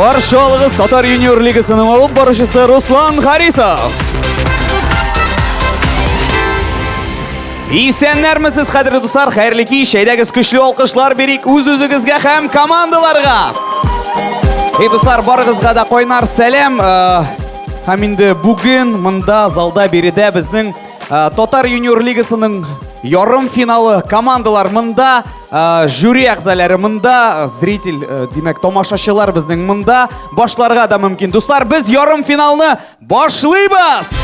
Барша алығыз Татар Юниор Лигасының алып барышысы Руслан Харисов. Исәннәрмесез, қадірлі достар, қайырлы кеш, әйдәгіз күшлі алқышлар берейік өз-өзігізге һәм командаларға. Достар, барығызға да қойнар сәлем. Һәм инде бүгін мында залда береді біздің Татар Юниор Лигасының ярым финалы командалар мында, жюри ағзалары мында, зритель, демек, томашашылар біздің мында, башларға да мүмкін. Достар, біз ярым финалны башлайбыз!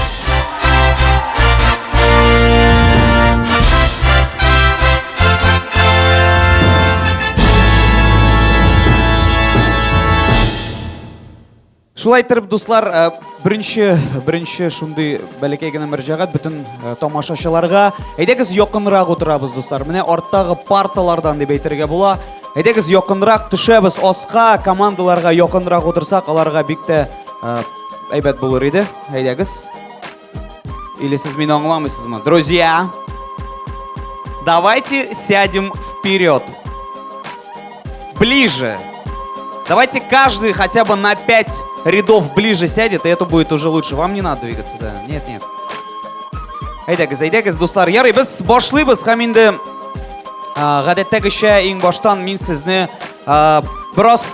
Шулай тұрып, достар, бірінші шундай бәлекей генә мәрҗәгать бүтін тамашашыларға. Әйдәгез якынрак отырабыз, достар. Менә арттагы парталардан дип әйтергә була. Әйдәгез якынрак төшәбез аска, командаларга якынрак отырсак, аларга бик тә әйбәт булыр иде. Әйдәгез. Или сез мине аңламыйсызмы? Друзья, давайте сядем вперед. Ближе. Давайте каждый хотя бы на 5 рядов ближе сядет, и это будет уже лучше. Вам не надо двигаться, да? Нет. Әйдәгез, достар. Ярый, біз башлыйбыз, һәм инде гадәттәгечә иң баштан мин сезне біраз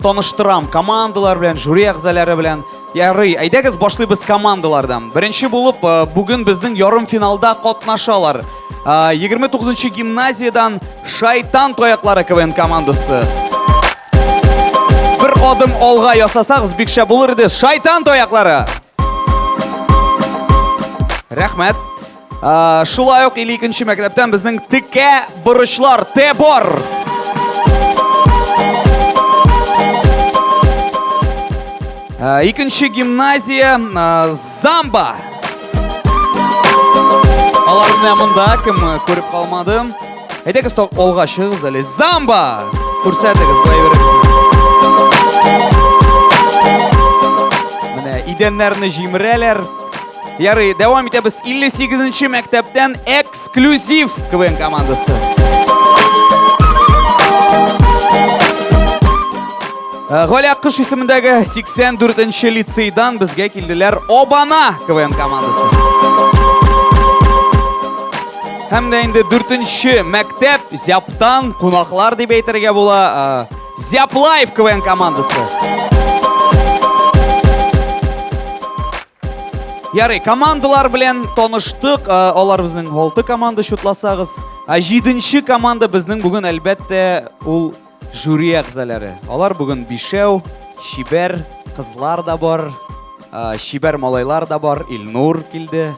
таныштырам командалар белән, жюри әгъзалары белән. Ярый, әйдәгез башлыйбыз командалардан. Беренче булып, бүген безнең ярым финалда катнашалар. 29-нчы гимназиядан Шайтан тояклары КВН командасы. Bir adım olğa ясасагыз бик шәп булыр иде. Шайтан тояклары. Рәхмәт. Шулай ук 2нче мәктәптән безнең текә бурычлар Тебор. Икенче гимназия Замба. Аларны монда кем күреп калмады. Әйдәгез олга чыгыз әле. Замба. Күрсәтегез булай берегез. Менә идәннәрне җимерәләр. Ярый, дәвам итәбез. 58нче мәктәптән эксклюзив КВН командасы. Галя Кыш исемендәге 84нче лицейдан безгә килделәр Обана КВН командасы. Һәм дә инде 4нче мәктәп Зяптан кунаклар дип әйтергә була. Зяплайв КВН командасы. Ярый, командалар белән таныштык. Алар безнең 6 команда шутласагыз. 7нче команда безнең бүген әлбәттә ул жюри әгъзалары. Алар бүген 5, Шибәр кызлар да бар, Шибәр малайлар да бар, Илнур килде.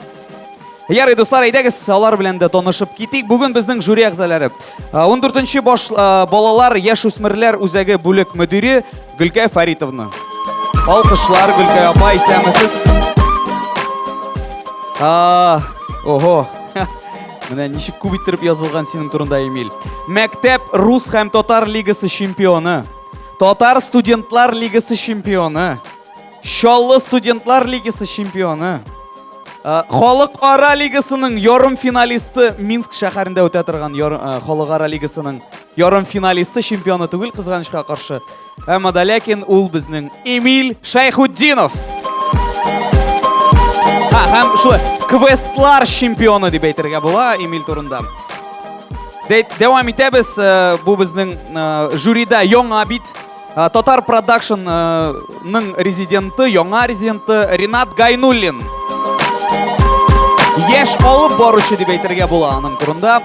Ярый, достар, әйдәгез алар белән дә танышып китик. Бүген безнең жюри әгъзалары. 14нче балалар, яшь үсмерләр үзәге бүлек мөдире Гөлкәй Фаритовна. Алкышлар, Гөлкәй апа, исәнмесез? Ого. Менә ничек күп иттереп язылган синең турында, Эмиль. Мәктәп Рус һәм Татар лигасы чемпионы. Татар студентлар лигасы чемпионы. Шаллы студентлар лигасы чемпионы. Халыкара лигасының ярым финалисты, Минск шәһәрендә үтә торган Халыкара лигасының ярым финалисты чемпионы түгел, кызганычка каршы. Әмма да ләкин ул безнең Эмиль Шайхутдинов. Һәм шулай квестлар чемпионы дип әйтергә була Эмиль турында. Дәвам итәбез. Бу безнең жюрида яңа бит Татар Продакшнның резиденты, яңа резиденты Ринат Гайнуллин. Яшь алып баручы дип әйтергә була аның турында.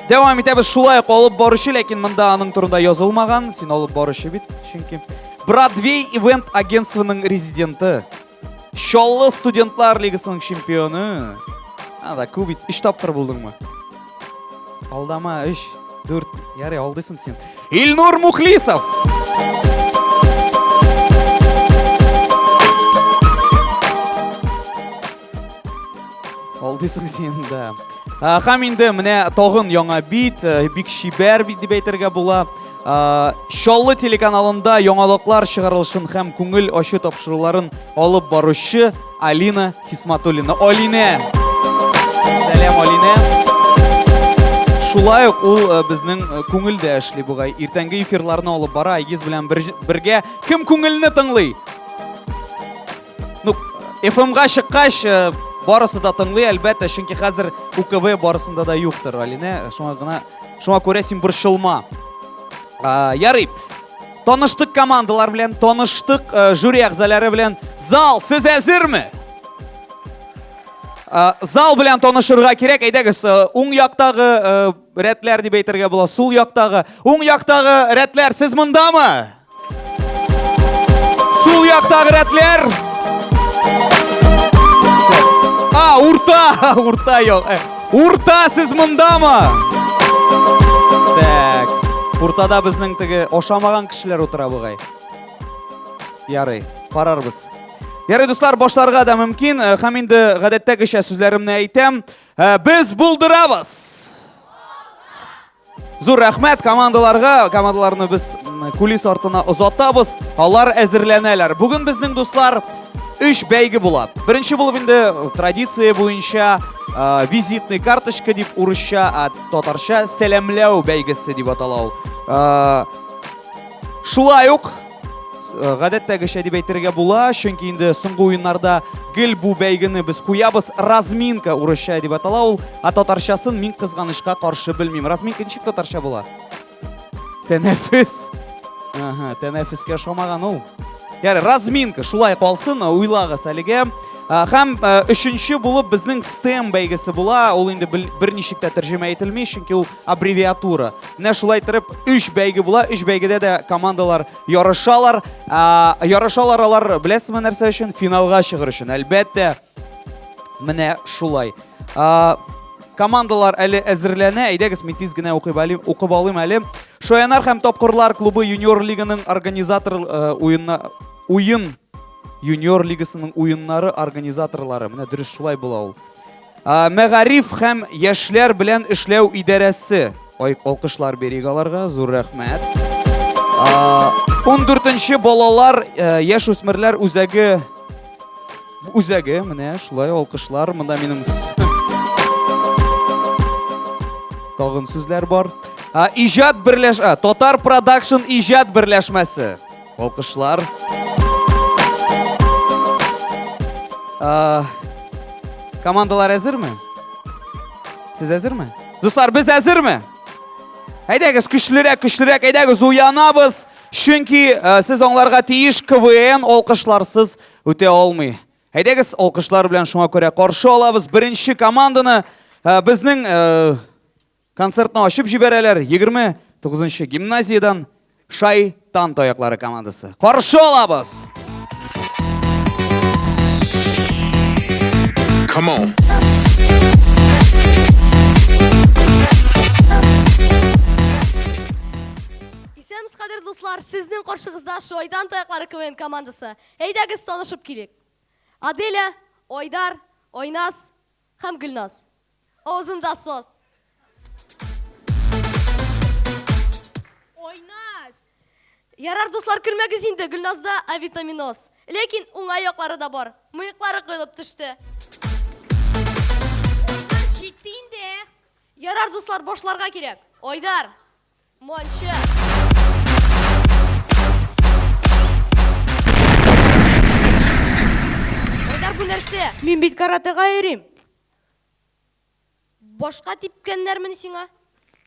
Дәвам итәбез, шулай ук алып баручы, ләкин монда аның турында язылмаган. Син алып баручы бит, чөнки Бродвей ивент агентствоның резиденты. Шаллы студентлар лигасының чемпионы. Анда күп бит, 3 тапкыр булдыңмы? Алдама 3, 4. Ярый, алдысың син. Илнур Мухлисов. Алдысың син да. Һәм инде менә тагын яңа бит, бик шибәр бит дип әйтергә була. Шаллы телеканалында яңалыклар чыгарылышын һәм күңел ачу тапшыруларын алып баручы Алина Хисматуллина. Алина. Сәлам, Алина. шулай ук ул безнең күңелдә эшли бугай. Иртәнге эфирларны алып бара, Айгиз белән бергә кем күңелне тыңлый? Ну, FM-га чыккач, барысы да тыңлый, әлбәттә, чөнки хәзер УКВ барысында да юктыр, Алине. Шуңа күрә син борчылма. Ярый. Таныштык командалар белән, таныштык жюри әгъзалары белән. Зал, сез әзерме? Зал белән танышырга кирәк. Әйдәгез, уң яктагы рәтләр дип әйтергә була, сул яктагы. Уң яктагы рәтләр, сез мондамы? Сул яктагы рәтләр. Урта юк. Урта, сез мондамы? Так. Уртада безнең теге ошамаган кешеләр утыра бугай. Ярый, карарбыз. Ярый, дуслар, башларга да мөмкин. Һәм инде гадәттәгечә сүзләремне әйтәм. Без булдырабыз. Зур рәхмәт командаларга. Командаларны без кулис артына озатабыз. Алар әзерләнәләр. Бүген безнең дуслар 3 бәйге була. Беренче булып инде традиция буенча визитный карточка дип урысча, татарча сәламләү бәйгесе дип атала ул. Шулай ук гадәттәгечә дип әйтергә була, чөнки инде соңгы уеннарда гел бу бәйгене без куябыз. Разминка урысча дип атала ул, татарчасын мин кызганычка каршы белмим. Разминка ничек татарча була? Тәнәфес. Тәнәфескә ошамаган ул. Яр, разминка, шулай калсын, уйлагыз әлегә. Һәм өченче булып безнең STEM бәйгесе була. Ул инде берничек тә тәрҗемә ителми, чөнки ул аббревиатура. Менә шулай торып 3 бәйге була. 3 бәйгедә дә командалар ярышалар. Ярышалар алар, беләсезме нәрсә өчен? Финалга чыгыр өчен. Әлбәттә, менә шулай. Командалар әле әзерләнә. Әйдәгез, мин тиз генә укып алыйм әле. Шаянар һәм Тапкырлар клубы юниор лиганың организатор уен юниор лигасының уеннары организаторлары. Менә дөрес шулай була ул. Мәгариф һәм яшьләр белән эшләү идарәсе. Алкышлар берик аларга, зур рәхмәт. 14нче балалар, яшь үсмерләр үзәге, менә шулай алкышлар. Монда минем тагын сүзләр бар. Иҗат Татар Продакшн иҗат берләшмәсе. Алкышлар. Командалар әзерме? Сез әзерме? Дуслар, без әзерме? Әйдәгез, көчлерәк, әйдәгез, уянабыз. Чөнки сез аңларга тиеш, КВН алкышларсыз үтә алмый. Әйдәгез, алкышлар белән шуңа күрә каршы алабыз. Беренче команданы безнең концертны ачып җибәрәләр. 29нчы гимназиядан Шайтан таяклары командасы. Каршы алабыз. Come on. Исәмез кадерле дуслар, сезнең каршыгызда Шайтан таяклары КВН командасы. Әйдәгез, танышып килик. Аделя, Ойдар, Ойнас һәм Гөлназ. Авызында сос. Ойнас! Ярар, дуслар, көлмәгез инде. Гөлназда авитаминоз. Ләкин уңай яклары да бар. Мыеклары кыйлып төште. Ойнас, җитте инде. Ярар, дуслар, башларга кирәк. Ойдар, Мончы. Ойдар, бу нәрсә? Мин бит каратега йөрим. Башка типкәннәрме сиңа?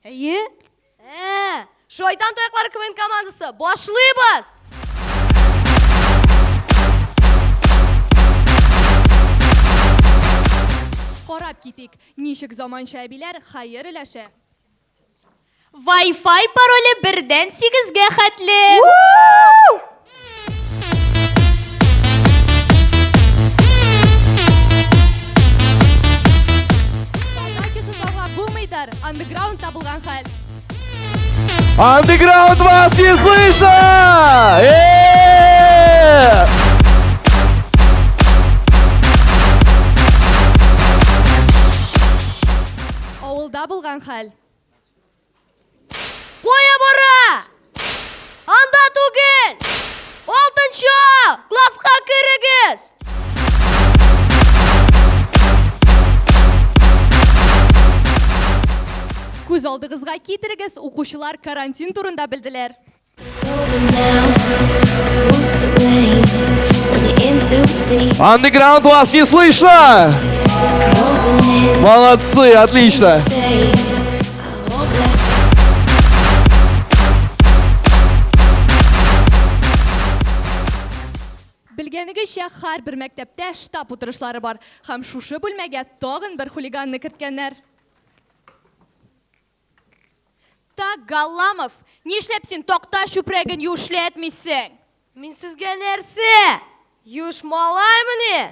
Әйе? Шайтан таяклары КВН командасы. Башлыйбыз! Карап китик. Ничек заманча әбиләр хәер өләшә. Wi-Fi пароле 1-дән 8-гә хәтле. Подачасы саглап булмыйдыр. Андеграунд табылган хәл. Андеграунд вас не слышит! Авылда булган хәл. Куя бара! Анда түгел! 6-нчы класска кирегез! Көз алдыгызга китерегез, укучылар карантин турында билдилер. Андеграунд вас не слышно? Молодцы, отлично. Bilgenigizчә, һәр бер мәктәптә штаб утырышлары бар. Һәм шушы бүлмәгә тагын бер хулиганны керткәннәр. Так, Галламов, нишләп син такта чүпрәген юшләтмисең? Мин сезгә нәрсә? Юш малаймыни?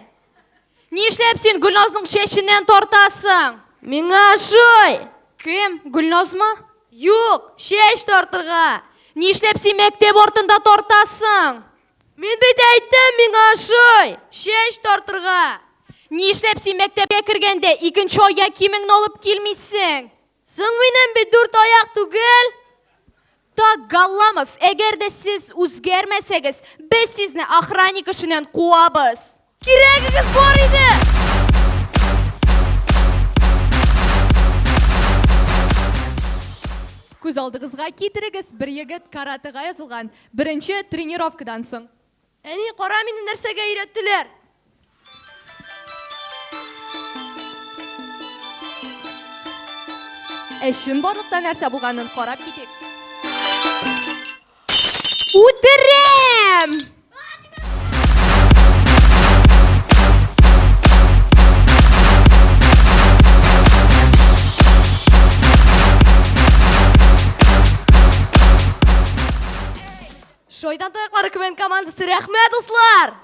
Нишләп син Гөлназның чәченнән тартасың? Миңа шуй! Кем? Гөлназмы? Юк, чәч тартырга! Нишләп син мәктәп артында тартасың? Мин бит әйттем миңа шуй! Чәч тартырга! Нишләп син мәктәпкә кергәндә икенче аяк киемеңне алып килмисең? Соң минем бит дүрт аяк түгел! Так, Галламов, әгәр дә сез үзгәрмәсәгез, без сезне охранник эшеннән куабыз. Кирәгегез бар иде! Күз алдыгызга китерегез, бер егет каратега язылган. Беренче тренировкадан соң. Әни, қара мине нәрсәгә өйрәттеләр? Эшен барлыкта нәрсә булганын карап китик. Үтерәм! Шойдан тояклары квен командасы, рәхмәт, дуслар!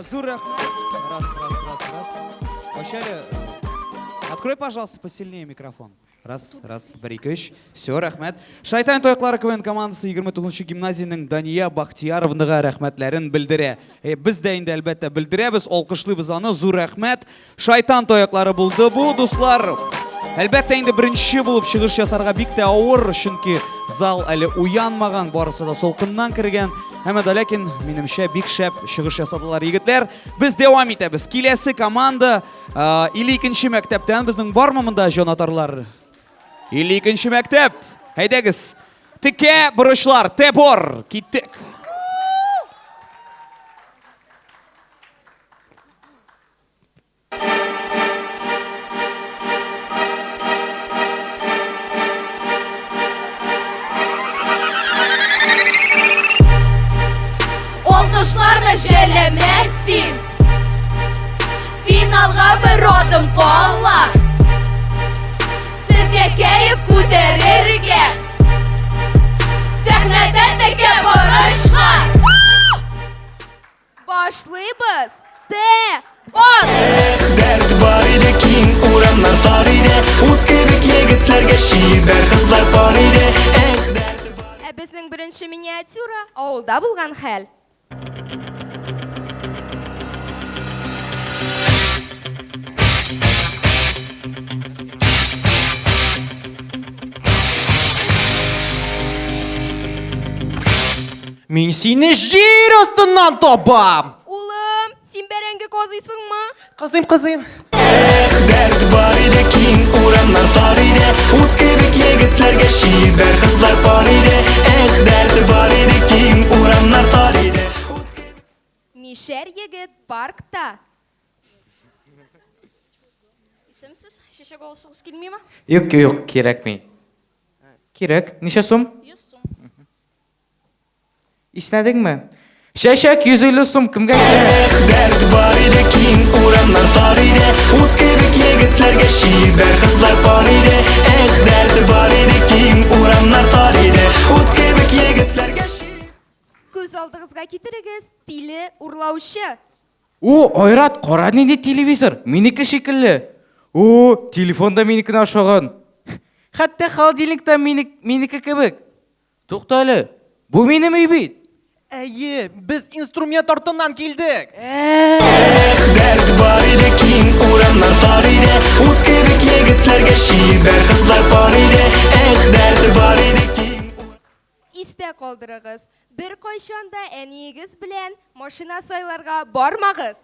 Зур рахмет. Раз. Вначале, открой, пожалуйста, посильнее микрофон. Раз, бір, екі, үш. Все, рахмет. Шайтан тояклары КВН командасы 29-ші гимназияның Дания Бахтияровныға рахметлерін білдіре. Біз де енді әлбәтті білдіреміз, олқышлыбыз аны. Зур рахмет. Шайтан тояклары болды бұл, дуслар. Әлбәтті енді бірінші болып шығыш жасарға бик те ауыр, чөнки зал әлі уянмаған, барысы да солқыннан кірген. Әмәді ләкин, менімше, бик шәп шығыш жасадылар егітлер. Біз девам етеміз. Келесі команда или икенче мәктәптән біздің бар мында жонатарлар? Или икенче мәктәп? Әйдәгіз. Тіке бұрышлар, тебор, киттік. Olqışlarla jələməsin. Finalға bir adım qala. Sizə keyif күтәрергә. Səhnədə təkə barışlar. Башлыйбыз! Те! Бas! Дәрт бар иде, киң урамнар тар иде, ут кебек егетләргә шибәр кызлар бар иде. Дәрт бар. Ә безнең беренче миниатюра авылда булган хәл. Мин сине җир астыннан табам. Улым, син бәрәңге казыйсыңмы? Кызым. Дәрт бар иде, киң урамнар тар иде, ут кебек егетләргә шибәр кызлар бар иде. Дәрт бар иде, киң урамнар тар иде. Мишәр егет паркта. Исемсез, шешек алсығыз келмей ма? Yok, кирәкми. Кирәк, ничә сум? 100 сум. Ишнәдеңме? Шәшәк 150 сум кемгә кирәк? Дәрт бар иде, киң урамнар тар иде, ут кебек егетләргә шибәр кызлар бар иде. Дәрт бар иде, киң урамнар тар иде, ут кебек егетләргә Күз алдыгызга китерегез, тиле урлаучы. О, Айрат, кара нинди телевизор? Минеке шикелле. О, телефонда минекенә охшаган. Хәтта холодильникта минеке кебек. Тукта әле. Бу минем өй бит. Әйе, без инструмент артыннан килдек. Дәрт бар иде, киң урамнар тар иде, ут кебек егетләргә шибәр кызлар бар иде. Дәрт бар иде, киң Истә калдырыгыз. Бір қойшанда әнегіз білән машина сайларға бармағыз.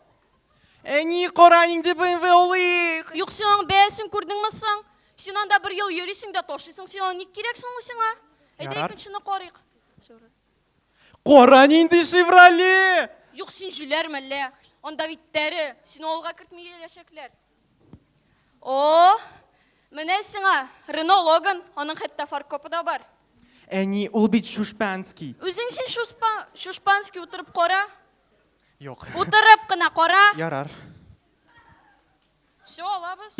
Әни қорайыңды BMW олық. Юқсың, бәсін көрдің мұсың? Сен анда бір ел ересің де тошысың, сен оны не керек соңы сеңа? Әйді Ярар. екіншіні қорық. Қорайыңды Шевроле. Юқ, сен жүлер мәлі. Онда биттәрі, сен олға кіртмей елешеклер. О, міне сіңа, Рено Логан, оның хетта фаркопы да бар. Әни, ол бит Шушпанский. Өзің сен Шушпанский отырып қора? Yok. Отырып қына қора? Yarar. Все, алабыз.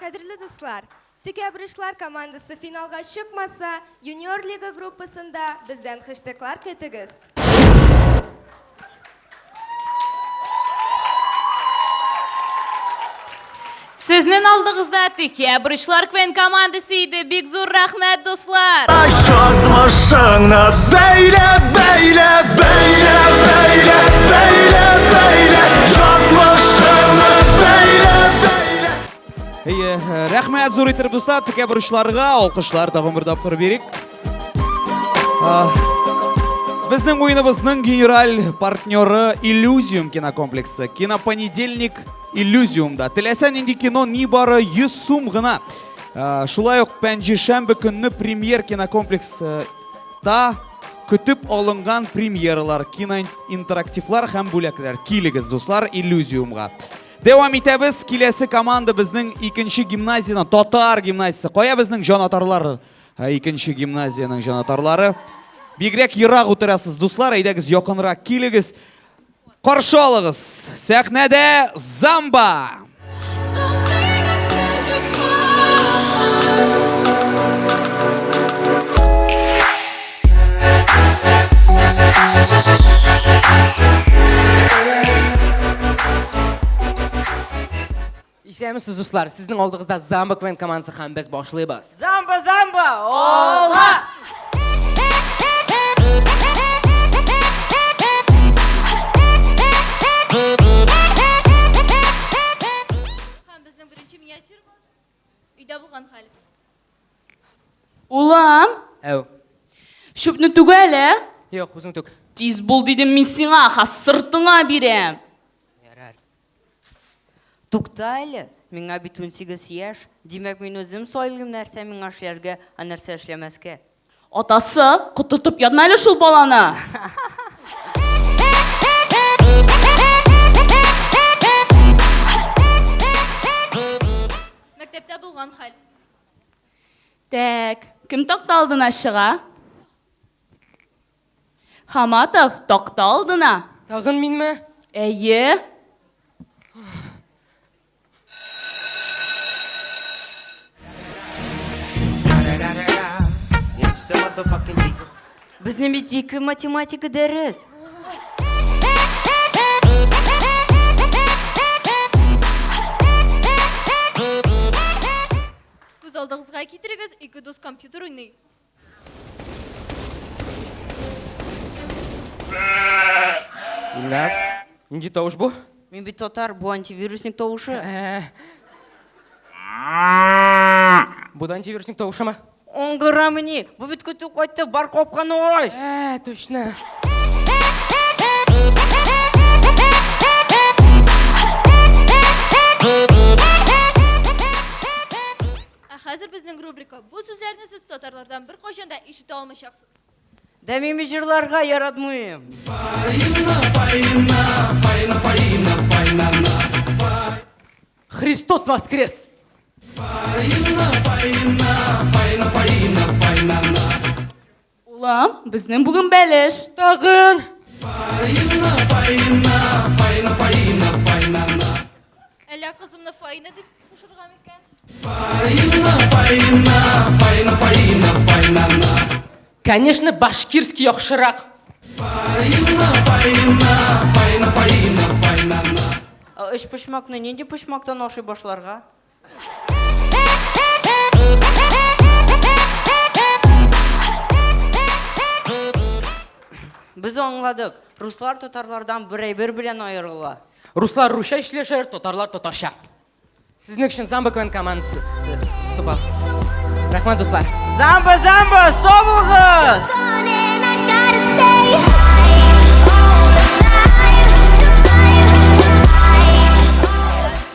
Қадірлі достар, Текебрішлар командасы финалға шықмаса, юниор лига группасында бізден хэштеглар кетігіз. Сізнен алдығызда Текебрішлар квен командасы еді. Бик зор рахмет, достар. Жазмышыңны бәйле, бәйле, бәйле, бәйле, бәйле, бәйле, жазмышыңны бәйле, бәйле. Рәхмәт зур итеп булса, Текебрішларга алкышлар тагын бер тапкыр бирик. Безнең уеныбызның генераль партнеры Иллюзиум кинокомплексы. Кинопонедельник Иллюзиумда. Теләсә нинди кино ни бары 100 сум гына. Шулай ук пәнҗешәмбе көнне премьер кинокомплекста көтеп алынган премьералар, киноинтерактивлар һәм бүләкләр. Килегез, дуслар, Иллюзиумга. Девам итәбез. Киләсе команда безнең икенче гимназияның Татар гимназиясе. Кая безнең җанатарлар? Икенче гимназияның җанатарлары. Бигрәк ерак утырасыз, дуслар, әйдәгез якынрак килегез. Каршы алыгыз. Сәхнәдә Замба. Ишәмісіз ұслар, сіздің алдығызда Замба квен командасы һәм біз башлайбыз. Zamba, zamba. Ola. Біздің бірінші миниатюр бұл. Үйде болған хал. Улам, Әу, шөпні түгәлі? йоқ, өзің түк. Тиз бол дедім мен сіңа, сыртыңа берем. Ярар. Туктайлы, миңа бит 18 яш. Димәк мин үзем сайлым нәрсә миңа эшләргә, а нәрсә эшләмәскә. Атасы, құтытып ятмайлы шул баланы. Мәктептә болған хал. Тәк, кім тақта алдына шыға? Хаматов, тақта алдына. Тағын мен ме? Әйе. Безнең бит ике математика дәрес. Күз алдығызға кетірігіз, екі дос компьютер ойнай. Илназ, нинди тавыш бу? Мин бит татар, бу антивирусник тавышы. Бу да антивирусник тавышымы? Оңгыра мини, бу бит көтү кайтты, бар капканы аш. Точно. Хәзер безнең рубрика. Бу сүзләрне сез татарлардан бер кайчанда ишетә алмаячаксыз. Да мин җырларга яратмыйм. Христос воскрес! Улам, біздің бүгін бәліш. Тағын! Әллә кызымны файна дип кушырга микән? Конечно, башкирский яхшырақ. Эш пошмакны нинди пошмактан ашый башларга? Без аңладык. Руслар татарлардан бер белән аерыла. Руслар русша эшлешер, татарлар татарша. Сезнең өчен Замба КВН командасы. Выступал. Рахмат, дуслар. Замба, замба, собылғыз!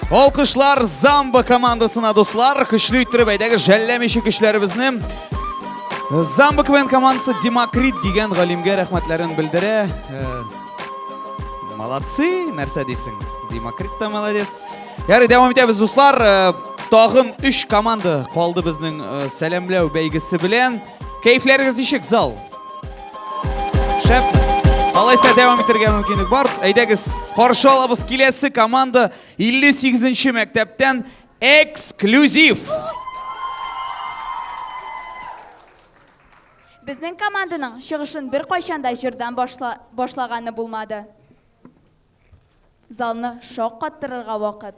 Алқышлар Замба командасына дуслар, күчлі үттіріп әйдәгі жәлләмеші күчләрібізнім. Замба КВН командасы Демокрит деген ғалимге рәхмәтләрін білдірі. Молодцы, нәрсә дейсің? Демокрит та молодец. Яры, дәвам етеміз дуслар. Тағын 3 команда қалды біздің сәлемләу бәйгісі білен. Кәйфләріңіз нешік зал? Шәп. Алайса дәвам етірге мүмкіндік бар. Әйдәгіз, қаршы алабыз келесі команда 58-ші мәктәптен эксклюзив. Біздің команданың шығышын бір қойшанда жерден башлағаны болмады. Залны шоқ қаттырырға вақыт.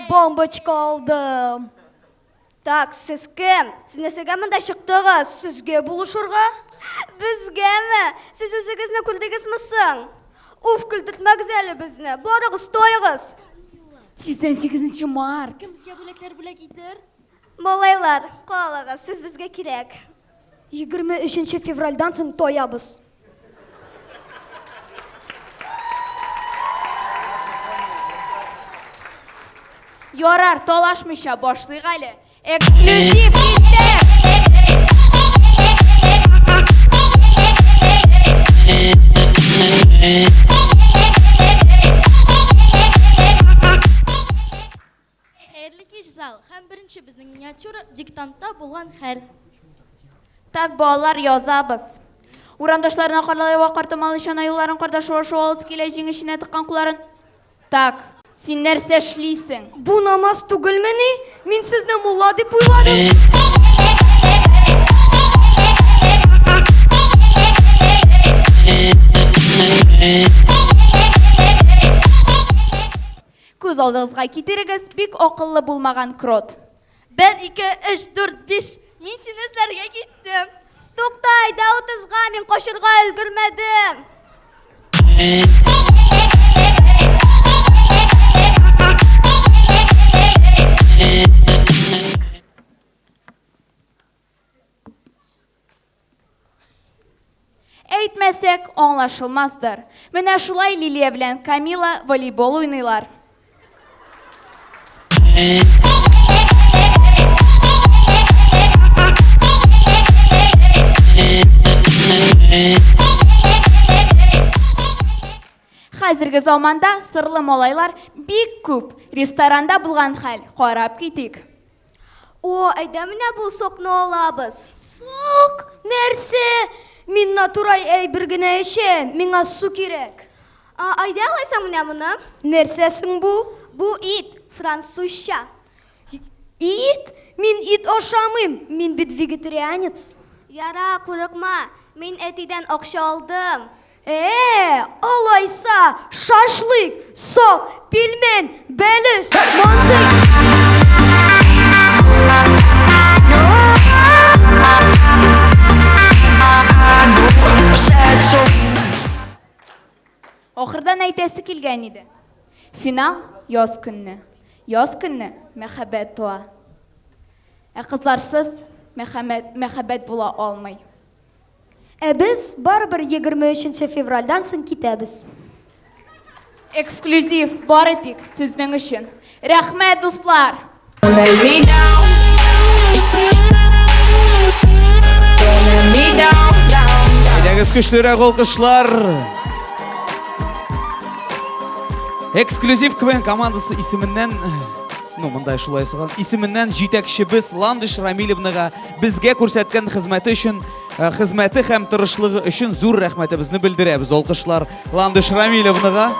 Бомбочка aldım. Так, сіз кім? Сіз нәсіге мында шықтығыз? Сізге бұлышырға? Бізге ме? Сіз өзіңізні күлдігіз мұсың? Уф, күлдітмәгіз әлі бізні. Барығыз, тойығыз. 8 март. Кім бізге бүләклер бүләк етір? Малайлар, қалығыз, сіз бізге керек. 23 февральдан соң тоябыз. Ярар, талашмыйша башлыйк әле. Эксклюзив китте! Хәерле кич зал. Һәм беренче безнең миниатюра диктантта булган хәл. Так, балалар, язабыз. Урамдашларына карлай вакыртымалы шанаюларын кардашуашуалыс килә җиңешенә тыккан куларын. Так, син нәрсә эшлисең? Бу намаз түгелмени? Мин сезне мулла дип уйладым. Күз алдыгызга китерегез, бик акыллы булмаган крот. 1, 2, 3, 4, 5. Мин сине эзләргә киттем. Тоқтай, да 30-ға мен қошырға үлгірмедім. Әйтмәсәк, аңлашылмаздыр. Менә шулай Лилия белән Камила волейбол уйныйлар. Хәзерге заманда сырлы малайлар бик күп. Ресторанда булган хәл. Карап китик. О, әйдә менә бұл соқны алабыз. Соқ? Нәрсе? Мин натурай әйбер генә эчәм. Миңа су кирәк. Әйдә алайсың менә моны? Нәрсәсең бу? Бу ит, французча. Ит? Мин ит ашамыйм. Мин бит вегетарианец. Яра, курыкма. Мин әтидән акча алдым. Алайса, шашлык, соқ, пельмен, бәлеш, мантык. Ахырдан әйтәсе килгән иде. Финал яз көнне. Яз көнне мәхәббәт туа. Кызларсыз мәхәббәт була алмый. Біз барыбер 23 февральдан соң китәбез. Эксклюзив бар тик сезнең өчен. Рәхмәт, дуслар. Әйдәгез көчлерәк алкышлар. Эксклюзив КВН командасы исеменнән, мындай шулай сыган, исеменнән җитәкчебез Ландыш Рамилевнага безгә күрсәткән хезмәте өчен, хезмәте һәм тырышлыгы өчен зур рәхмәтебезне белдерәбез. Алкышлар Ландыш Рамилевнага.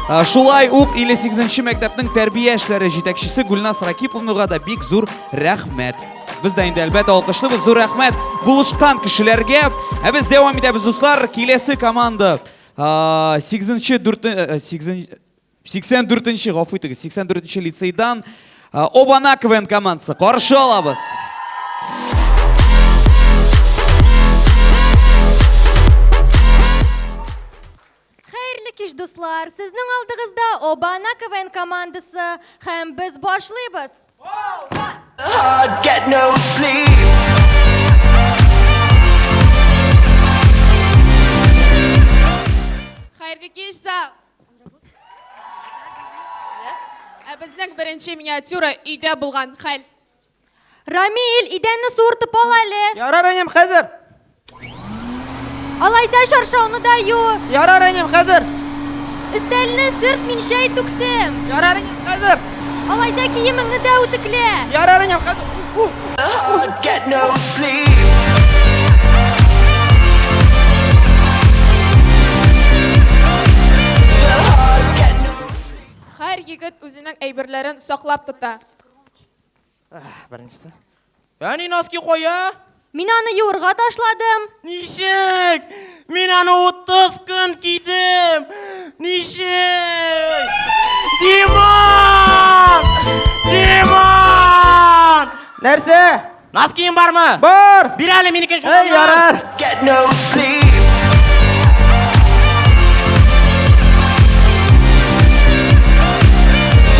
Шулай ук 58-нче мәктәпнең тәрбия эшләре җитәкчесе Гүлназ Ракиповнага да бик зур рәхмәт. Без дә инде әлбәттә алкышлыбыз, зур рәхмәт булышкан кешеләргә. Без дәвам итәбез дуслар, киләсе команда 84-нче гафу итегез, 84-нче лицейдан Обана КВН командасы каршы алабыз. Хәерле кич, дуслар. Сезнең алдыгызда Обана КВН командасы һәм без башлыйбыз. Heart get no sleep. Хәерле кич, зал. Безнең беренче миниатюра өйдә булган хәл. Рамил, идәнне суыртып ал әле. Ярар әнем хәзер. Алайса шаршауны да ю. Ярар әнем хәзер. Өстәлне сырт, мин чәй түктем. Ярар әнем хәзер. Алайса киемеңне дә үтекле. Ярар әнем хәзер. Heart get no sleep. Һәр егет үзенең әйберләрен саклап тота. Беренчесе. Яни носки куя. Мин аны юырга ташладым. Ничек? Мин аны 30 көн кидем. Ничек? Диман! Диман! Нәрсә? Носкиң бармы? Бар. Бир әле минекен шунда. Ярар. Get no sleep.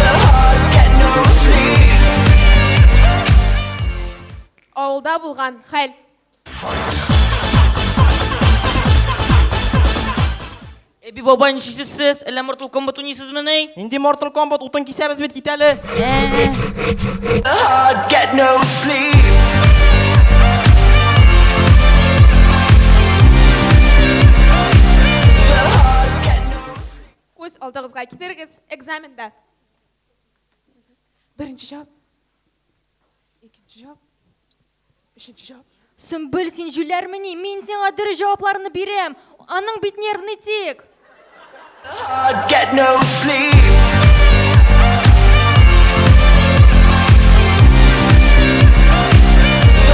Heart get no sleep. Авылда булган хәл. Эби бабай ничесез, әллә Mortal Kombat уйныйсызмы ни? Инде Mortal Kombat утын кисәбез бит кит әле. Heart get no sleep. Күз алдыгызга китерегез экзамендә. Беренче җавап. Икенче җавап. Өченче җавап. Сөмбел, син җүләрмени? Мин сиңа дөрес җавапларны бирәм. Аның бит нервны тик. Heart get no sleep.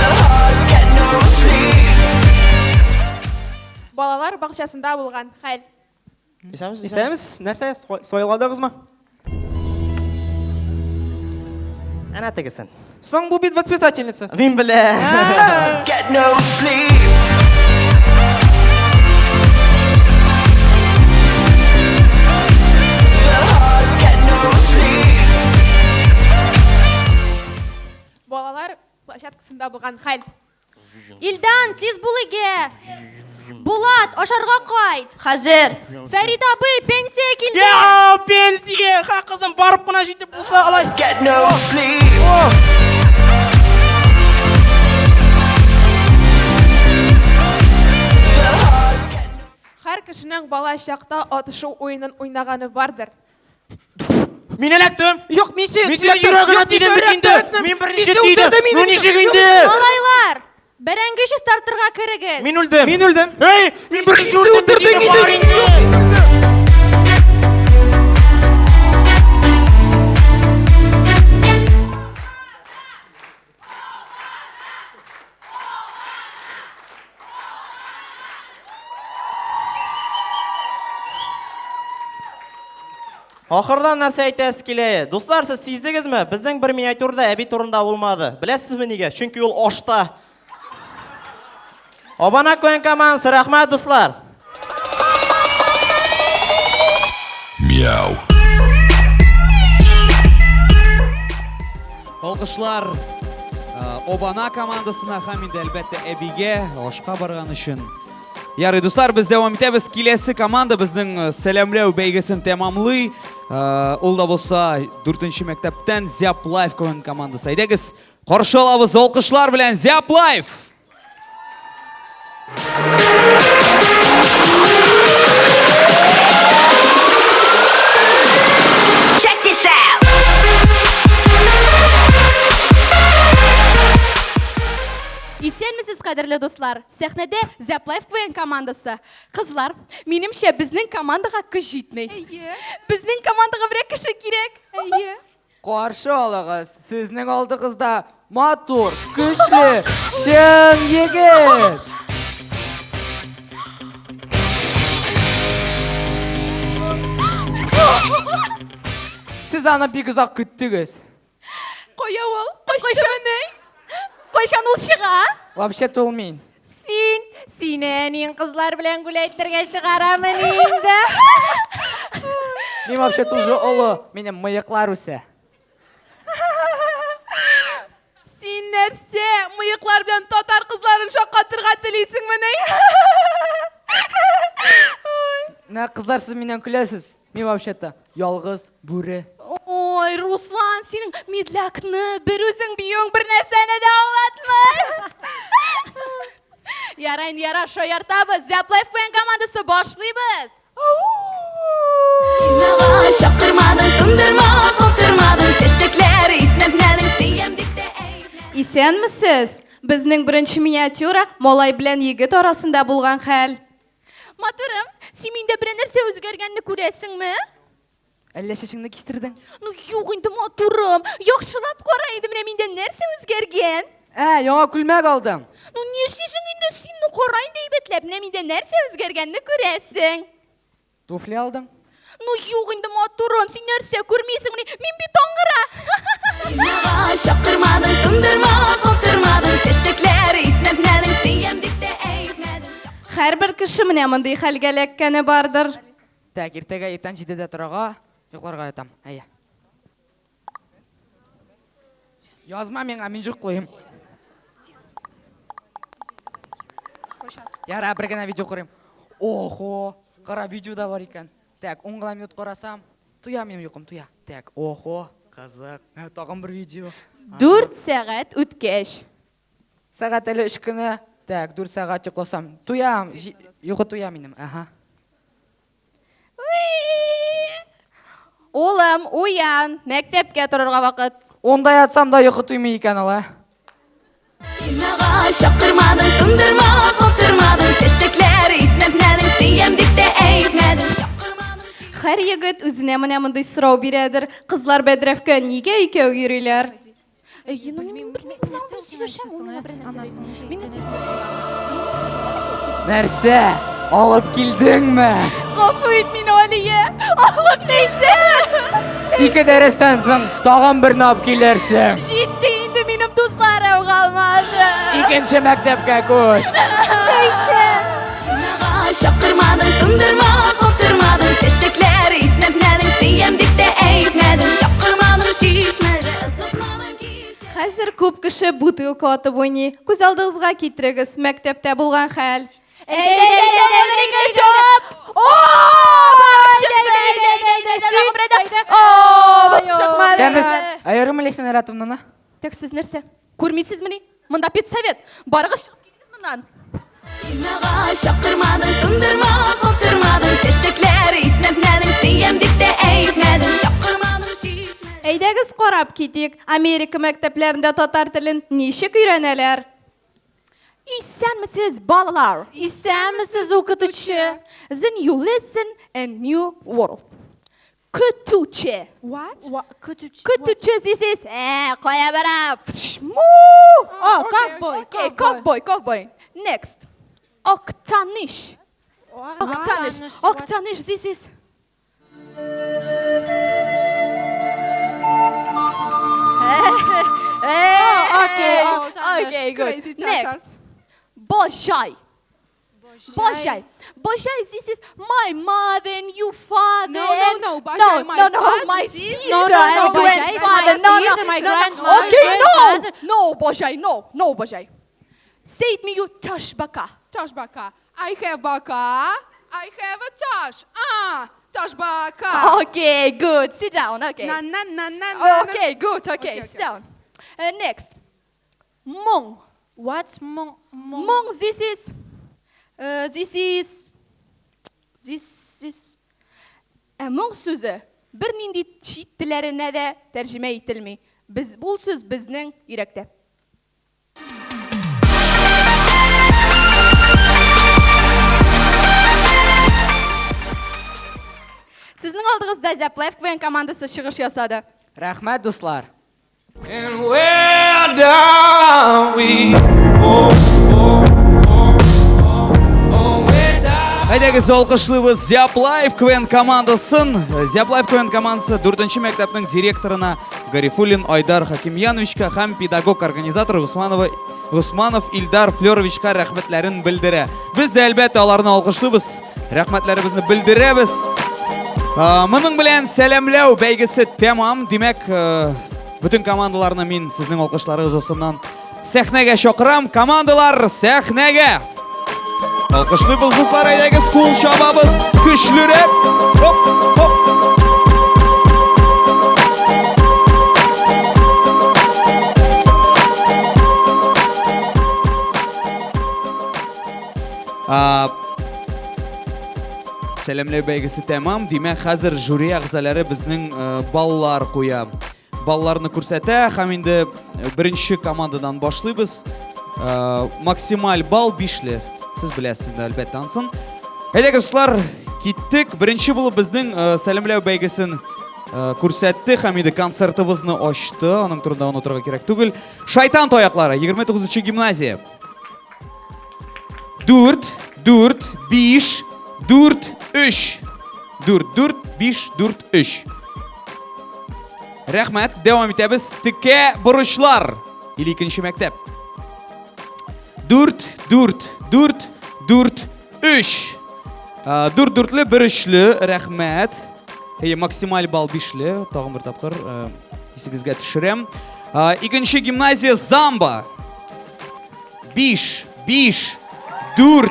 Heart get no sleep. Балалар бакчасында булган хәл. Исәмез? Нәрсә? Сойладыгызмы? Әнә тегесен. Соң бу бит воспитательница. Мин белә. Get no sleep. Heart get no sleep. Балалар площадкасында булган хәл. Илдан, тиз бул иге. Булат, ашарга кайт. Хәзер. Фәрид абый, пенсия килде. Я, пенсия! Ха, кызым, барып кына җитеп булса алай. Get no sleep. Һәр кешенең бала чакта атышу уенын уйнаганы бардыр. Мин эләктем. Юк, мин сине йөрәгенә тидем бит инде. Мин беренче тидем. Ну ничек инде? Малайлар, бәрәңгече стартерга керегез. Мин үлдем. Мин үлдем. Эй, мин беренче үлдем бит инде. Ахырдан нәрсә әйтәсез килә? Дуслар, сез сиздегезме? Безнең бер миниатюрда әби турында булмады. Беләсезме нигә? Чөнки ул ашта. Обана КВН командасы, рәхмәт дуслар. Мяу. Алкышлар Обана командасына һәм инде әлбәттә әбигә ашка барган өчен. Ярый, дуслар, без дәвам итәбез. Киләсе команда безнең сәламләү бәйгесен тәмамлый. Ул да булса 4-нче мәктәптән Зяп Life КВН командасы. Әйдәгез, каршы алабыз алкышлар белән Зяп Life. Check this out. Исәнмесез, кадерле Қадірлі достар, сәхнеде Зяплаев КВН командасы. Қызлар, менімше біздің командаға күш жетмей. Біздің командаға бір кіші керек. Қаршы алығыз, сіздің алдығызда матур, күшлі, шын егет. Сіз ана бек ұзақ күттігіз. Қоя ол, қойшан ол шыға? Вообще-то ол мен. Сенен қызлар білен гулайтырға шығарамын енді. Мен вообще-то уже ұлы, менен мыйықлар өсі. Сен нәрсе, мыйықлар білен татар қызларын шаққатырға тілейсің міне? На қызлар сіз менен күлесіз. Мен вообще-то ялғыз, бүрі. Ой, Руслан, сенің медләкні, бір өзің бейің бір нәрсені де ауладмы? Ярайын, яра, шояртабыз, Зяплаев КВН командасы башлайбыз. Шақырмадың, тындырма, қоптырмадың, шешеклер, иснәпнәдің сиемдікті Исәнмісіз? Біздің бірінші миниатюра Молай білен егіт арасында болған хәл. Матырым, сен менде бір нәрсе өзгергенді көресің ме? Әлі шешіңді кестірдің? Ну, юқ енді матырым, яқшылап қора енді менде нәрсе өзгерген. Яңа күлмәк алдым. Ну, не шешің енді сені қорайын дейбетлеп, менде нәрсе өзгергенді көресің. Туфли алдым. Ну, юқ енді матырым, сен нәрсе көрмейсің міне, мен бет аңғыра. Шақырмадың, тындырма, қоптырмадың, шешеклер, иснәпнәдің сиемдікті әйтмәдің. Әрбір кіші міне мұндай хәлге ләккені бардыр. Так, ертеге еттен жидеде тұраға, ұйқларға ятам. Әйе. Язма мен жүк қойым. Яра, бір гана видео қорым. Охо, қара видео да бар екен. Так, 10 минут қорасам, туя мен ұйқым, туя. Так, охо, қызық. Тағым бір видео. 4 сағат өткеш. Сағат әлі 3 күні. Так, 4 сағат ұйқласам. Туям, ұйқы туя менім. Аха. Олым, уян, мектепке тұрырға вақыт. Онда ятсам да ұйқы туймай екен ола. Шақырмадың, тындырма, қоптырмадың, шешеклер, иснәпнәдің сиемдікті әйтмәдің. Хәр егіт өзіне міне мұндай сұрау бередір. Қызлар бәдірәфкі неге екеу үйрейлер? Нәрсе, алып келдің ме? Ғафу ет мені Алия, алып нейсі? 2 дәрістен соң тағам бірін алып келерсің. Жетті енді менің достарым қалмады. 2-ші мәктепке көш. Шақырмадың, тындырма, қоптырмадың, шешеклер, иснәпнәдің сиемдікті әйтмәдің. Шақырмадың, шишмәді, ысытмадың кеші. Қазір көп кіші бутылка атып ойны. Көз алдыңызға кетіріңіз, мәктепте болған хәл. Бірге жоп! Сән біз айырым үлесін әратымнаны? Так сіз нәрсе? Көрмейсіз міне? Мұнда педсовет. Барығы шығып кетіңіз мұндан. Шақырмадың, тындырма, қоптырмадың, шешеклер, иснәпнәдің сиемдікті әйтмәдің. Шақырмадың, шишмәдің. Әйдәгіз қарап кетейік. Америка мәктеплерінде татар тілін нешік үйренелер? Исәнмісіз, балалар? Исәнмісіз, оқытушы? The new lesson and new world. Күтуші. What? Күтуші, this is... Қоя бара. Ковбой. Next. Октаныш. Октаныш, this is... Okay, good. Next. Божай. Божай, this is my mother and you father. No, Bojai, my sister and grandfather. Okay, no, Bojai. Say it me, you Tashbaka. I have baka. I have a tash. Tashbaka. Okay, good. Sit down. Okay. Na. Okay, good. Okay, sit down. Next. Mong. What's Mong? Mong, this is... Mong сөзі бір нендей шет тілеріне де тәржіме етілмей. Бұл сөз біздің иректе. Командабызда Зяплаев КВН командасы чыгыш ясады. Рәхмәт, дуслар. And where down we Әйдәгіз алқышлыбыз Зяплаев КВН командасын. Зяплаев КВН командасы 4-нче мәктәпнең директорына Гарифуллин Айдар Хакимьяновичка һәм педагог-организатор Гусманов Ильдар Флёровичка рәхмәтләрен белдерә. Без дә әлбәттә аларны алкышлыйбыз, рәхмәтләребезне белдерәбез. Моның белән сәламләү бәйгесе тәмам. Димәк, бүтән командаларны мин сезнең алкышларыгыз осыннан сәхнәгә чакырам. Командалар, сәхнәгә! Алкышлыйбыз, дуслар, әйдәгез, кул чабабыз, көчлерәк. Хоп, хоп. Сәламләү бәйгесе тәмам. Димәк, хәзер жюри әгъзалары безнең баллар куя. Балларны күрсәтә һәм инде беренче командадан башлыйбыз. Максималь балл 5-ле. Сез беләсез инде, әлбәттә, ансын. Әйдәгез, дуслар, киттек. Беренче булып безнең сәламләү бәйгесен күрсәтте һәм инде концертыбызны ачты. Аның турында онытырга кирәк түгел. Шайтан таяклары, 29-нчы гимназия. 4, 4, 5, 4, 3. 4, 4, 5, 4, 3. Рәхмәт, дәвам итәбез. Текә бурычлар. Или икенче мәктәп. 4, 4, 4, 4, 3. 4, 4-ле, 1-3-ле, рәхмәт. Максималь балл 5-ле, тагын бер тапкыр исегезгә төшерәм. Икенче гимназия Замба. 5, 5, 4,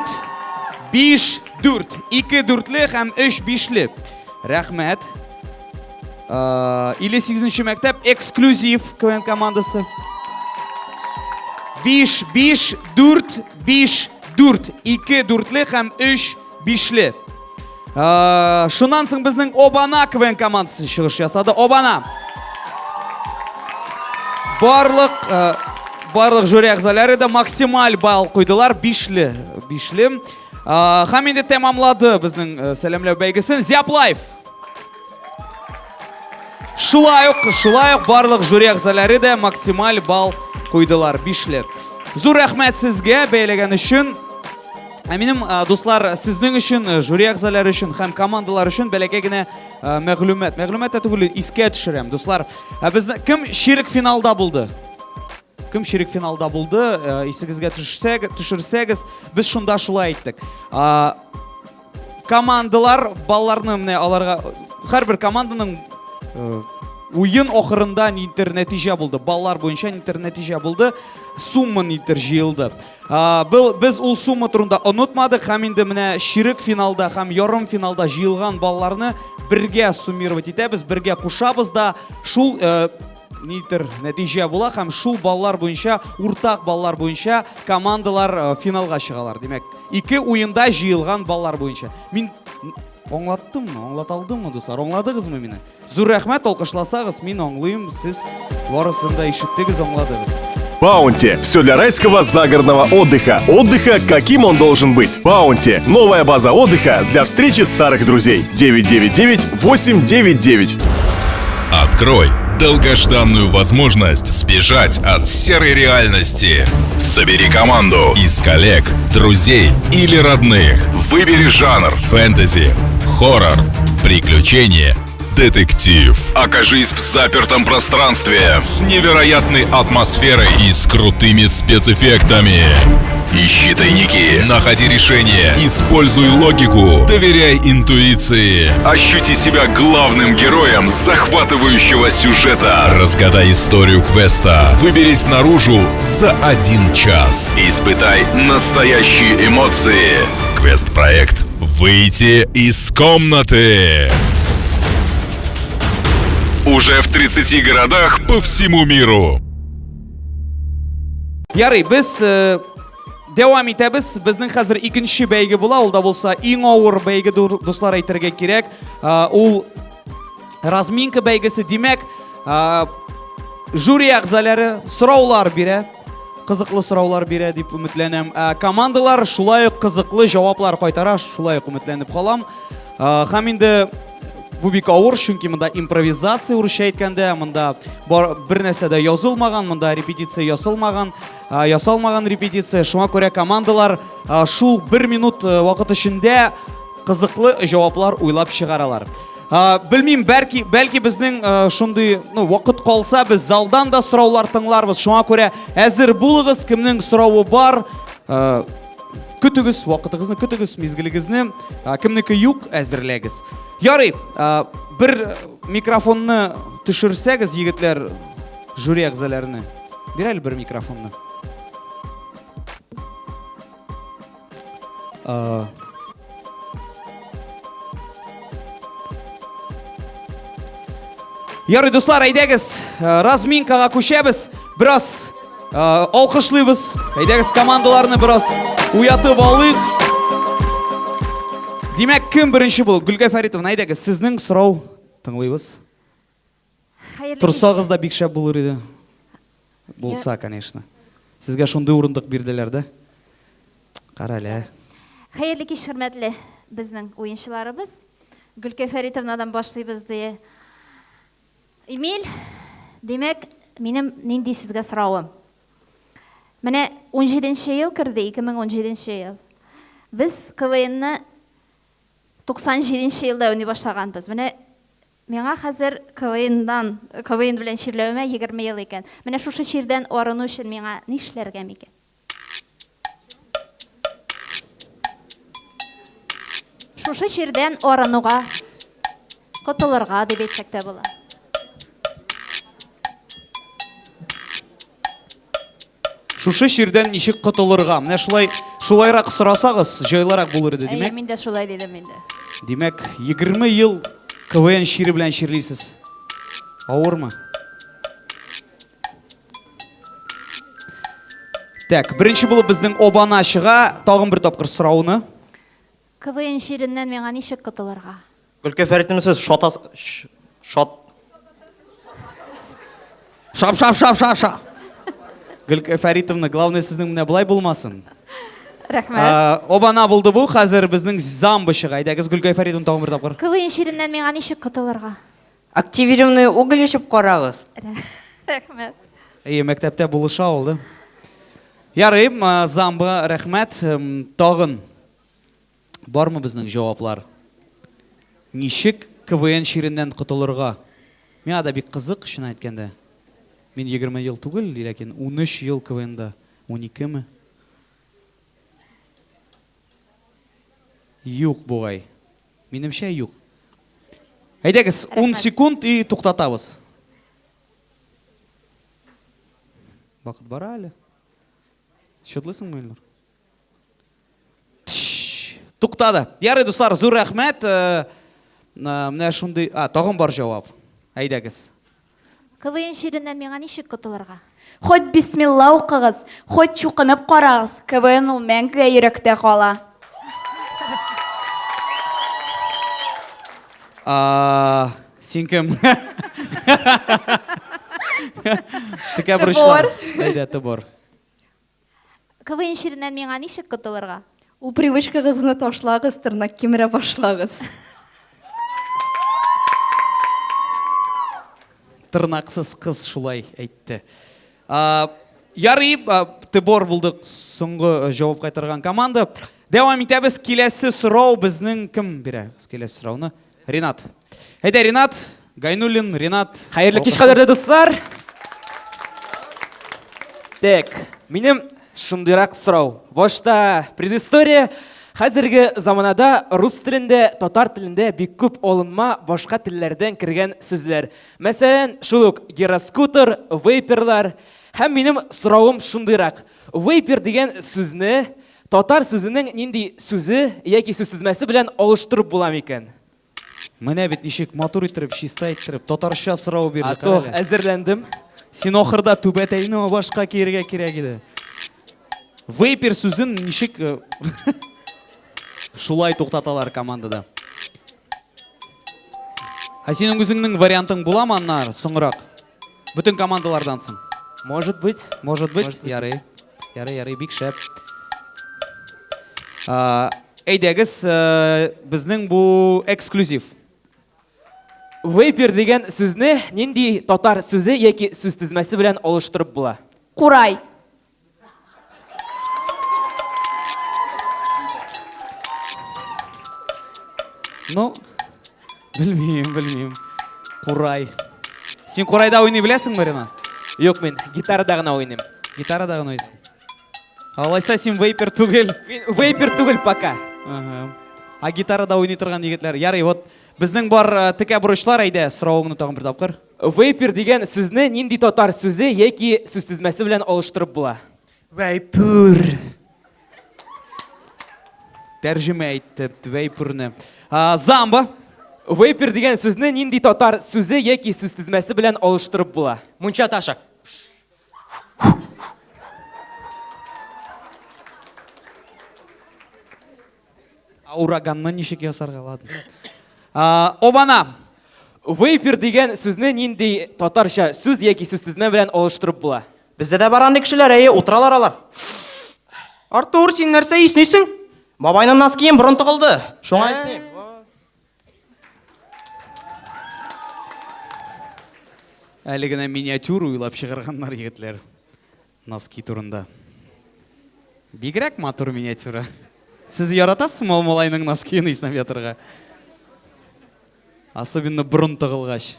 5, 4. 2 4-ле һәм 3 5-ле. Рәхмәт. Или 8-нче мәктәп эксклюзив КВН командасы. 5, 5, 4, 5, 4. 2 4-ле һәм 3 5-ле. Шуннан соң безнең Обана КВН командасы чыгыш ясады. Обана. Барлык жюри әгъзалары да максималь балл куйдылар. 5-ле. 5-ле. Һәм инде тәмамлады безнең сәламләү бәйгесен Зяплаев. Шулай ук барлык жюри әгъзалары да максималь балл куйдылар. 5-ле. Зур рәхмәт сезгә бәйләгән өчен. Минем дуслар, сезнең өчен, жюри әгъзалары өчен һәм командалар өчен бәләкәй генә мәгълүмат түгел, искә төшерәм. Дуслар, безнең кем ширек финалда булды? Кем ширек финалда булды? Исегезгә төшерсәгез, без шунда шулай әйттек. Командалар балларны менә аларга һәрбер команданың уен ахырында нәтиҗә булды. Баллар буенча нәтиҗә булды. Сумма җыелды. Без ул сумма турында онытмадык һәм инде менә ширек финалда һәм ярым финалда җыелган балларны бергә суммировать итәбез, бергә кушабыз да шул нәтиҗә була һәм шул баллар буенча, уртак баллар буенча командалар финалга чыгалар. Димәк, 2 уенда җыелган баллар буенча. Мин аңлата алдыммы, дуслар? Аңладыгызмы мине? Зур рәхмәт, алкышласагыз, мин аңлыйм, сез барысын да ишеттегез, аңладыгыз. Баунти. Все для райского загородного отдыха. Отдыха, каким он должен быть. Баунти. Новая база отдыха для встречи старых друзей. 999-899. Открой долгожданную возможность сбежать от серой реальности. Собери команду из коллег, друзей или родных. Выбери жанр: фэнтези, хоррор, приключения, детектив. Окажись в запертом пространстве с невероятной атмосферой и с крутыми спецэффектами. Ищи тайники, находи решения, используй логику, доверяй интуиции. Ощути себя главным героем захватывающего сюжета. Разгадай историю квеста. Выберись наружу за 1 час. Испытай настоящие эмоции. Квест-проект «Выйти из комнаты». Уже в 30 городах по всему миру. Ярый, без дәвам итәбез. Безнең хәзер икенче бәйге була. Ул да булса иң авыр бәйге, дуслар, әйтергә кирәк. Ул разминка бәйгесе. Димәк, жюри әгъзалары сораулар бирә. Кызыклы сораулар бирә дип үмитләнәм. Командалар шулай ук кызыклы җаваплар кайтара. Шулай ук үмитләнеп калам. Һәм инде бу бик авыр, чөнки монда импровизация урысча әйткәндә, монда бер нәрсә дә язылмаган, монда репетиция ясалмаган репетиция. Шуңа күрә командалар шул 1 минут вакыт эчендә кызыклы җаваплар уйлап чыгаралар. Белмим, бәлки безнең шундый вакыт калса, без залдан да сораулар тыңларбыз. Шуңа күрә әзер булыгыз, кемнең соравы бар, көтегез, вакытыгызны көтегез, мизгилегезне, кемнеке юк, әзерләгез. Ярый, бер микрофонны төшерсәгез, егетләр, жюри әгъзаларына. Бир әле бер микрофонны. Ярый, дуслар, әйдәгез, разминкага күчәбез, бераз алкышлыйбыз. Әйдәгез, командаларны бераз уятып алыйк. Димәк, кем беренче булыр? Гөлкә Фәритовна, әйдәгез, сезнең сорау тыңлыйбыз. Турсагыз да бик шәп булыр иде. Булса, конечно. Сезгә шундый урындык бирделәр дә. Кара әле. Хәерле кич, хөрмәтле безнең уенчыларыбыз. Гөлкә Фәритовнадан башлыйбыз ди. Эмиль, демәк, минем нинди сезгә соравым? Менә 17нче ел керде, 2017нче ел. Без КВНны 97нче елда уйный башлаганбыз. Менә миңа хәзер КВН белән чирләвемә 20 ел икән. Менә шушы чирдән арыну өчен миңа ни эшләргә микән? Шушы чирдән арынуга, котылырга дип әйтсәк тә була. Шушы чирдән ничек котылырга? Менә шулайрак сорасагыз, җайлырак булыр иде, димәк. Мин дә шулай дидем инде. Димәк, 20 ел КВН чире белән чирлисез. Авырмы? Так, беренче булып безнең Обана чыга, тагын бер тапкыр сорауны. КВН чиреннән миңа ничек котылырга? Гөлкә Фәритовна, сез Шап. Гөлкә Фәритовна, главное сезнең менә булай булмасын. Рәхмәт. Обана булды бу, хәзер безнең замбы чыга. Әйдәгез, Гөлкә Фәритовна тагын бер тапкыр. КВН чиреннән миңа ничек котылырга? Активированный уголь ичеп карагыз. Рәхмәт. Мәктәптә булыша алды. Ярый, замбы, рәхмәт. Тагын бармы безнең җаваплар? Ничек КВН чиреннән котылырга? Миңа да бик кызык, чын әйткәндә. Мин 20 ел түгел, ләкин 13 ел КВНда. 12-ме? Юк бугай. Минемчә юк. Әйдәгез, 10 секунд и туктатабыз. Вакыт бара әле. Шотлысыңмы, Илнур? Туктады. Ярый, дуслар, зур рәхмәт. Менә шундый, тагын бар җавап. Әйдәгез. КВН чиреннән миңа ничек котылырга? Хоть бисмилла укыгыз, хоть чукынып карагыз. КВН ул мәңгегә йөрәктә кала. Син кем? Тикә бурычлар. Әйдә, тыбыр. КВН чиреннән миңа ничек котылырга? Ул привычкагызны ташлагыз, тырнак кимерә башлагыз. Тырнаксыз кыз шулай әйтте. Ярый, тыбор булдык, соңгы җавап кайтарган команда. Дәвам итәбез, киләсе сорау безнең кем бирә? Киләсе сорауны Ринат. Әйдә, Ринат, Гайнуллин, Ринат. Хәерле кич, кадерле дуслар. Так, минем шундыйрак сорау. Башта предыстория. Хәзерге заманада рус телендә, татар телендә бик күп алынма башка телләрдән кергән сүзләр. Мәсәлән, шул ук гироскутер, вейперлар. Һәм минем соравым шундыйрак. Вейпер дигән сүзне татар сүзенең нинди сүзе яки сүз тезмәсе белән алыштырып була микән? Менә бит ничек матур иттереп, чиста иттереп, татарча сорау бирде. Ато, әзерләндем. Син ахырда түбәтәйне башка кирергә кирәк иде. Вейпер сүзен ничек шулай туктаталар командада. Синең үзеңнең вариантың буламы аннар соңрак? Бүтән командалардан соң. Может быть. Ярый. Ярый, бик шәп. Әйдәгез, безнең бу эксклюзив. Вейпер деген сөзне нинди татар сөзі яки сөз тізмесі белән алыштырып була? Курай. Ну, білмеймін. Қурай. Сен қурайда ойнай білесің бе, Ренат? Yok, мен гитарада гына ойнайм. Гитарада ғана ойнайсың. Алайса сен вейпер түгел. Мен вейпер түгел пока. А гитарада ойнай тұрған егетлер. Ярый, вот біздің бар тіке бұрышлар, әйде, сұрауыңны тағын бір тапқыр. Вейпер деген сөзне нинди татар сөзі яки сөз тізмесі белән алыштырып була? Вейпер. Тәржіме айтты, вейперні. Замба. Вейпер деген сөзне нинди татар сөзі яки сөз тізмесі белән алыштырып була? Мунча ташак. Ураганны нешек ясарға ладын. Обана. Вейпер деген сөзне нинди татарша сөз яки сөз тізме белән алыштырып була? Бізде де баранды кішілер, отыралар алар. Артур, сен нәрсе есінесің? Бабайның нас кейін бұрын тұғылды. Шоңа есінем. Әлігіне миниатюр уйлап шығарғанлар егетлер. Носки турында. Бигрәк матур миниатюра. Сіз яратасыз мол-молайның носкиын иснап ятырға? Особенно бұрын тұғылғаш.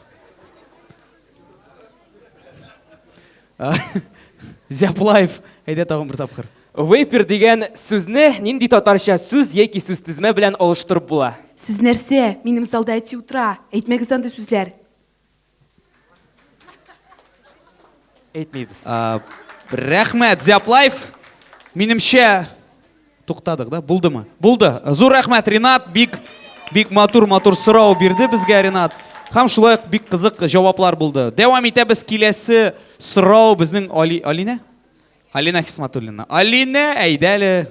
Зяплаев, әйде тағын бір тапқыр. Вейпер деген сөзне нинди татарша сөз яки сөз тізме белән алыштырып була? Сіз нәрсе? Минем залда әти утра. Әйтмәгіз анда сүзләр. Әйтмейбіз. Рәхмәт, Зяплаев. Минемше туқтадық, да? Булды ма? Булды. Зур рәхмәт, Ренат. Бик матур сұрау берді бізге, Ренат. Хам шулай бик қызық жауаплар болды. Девам етебіз келесі сұрау біздің Алина? Алина Хисматуллина. Алина, әйдәлі.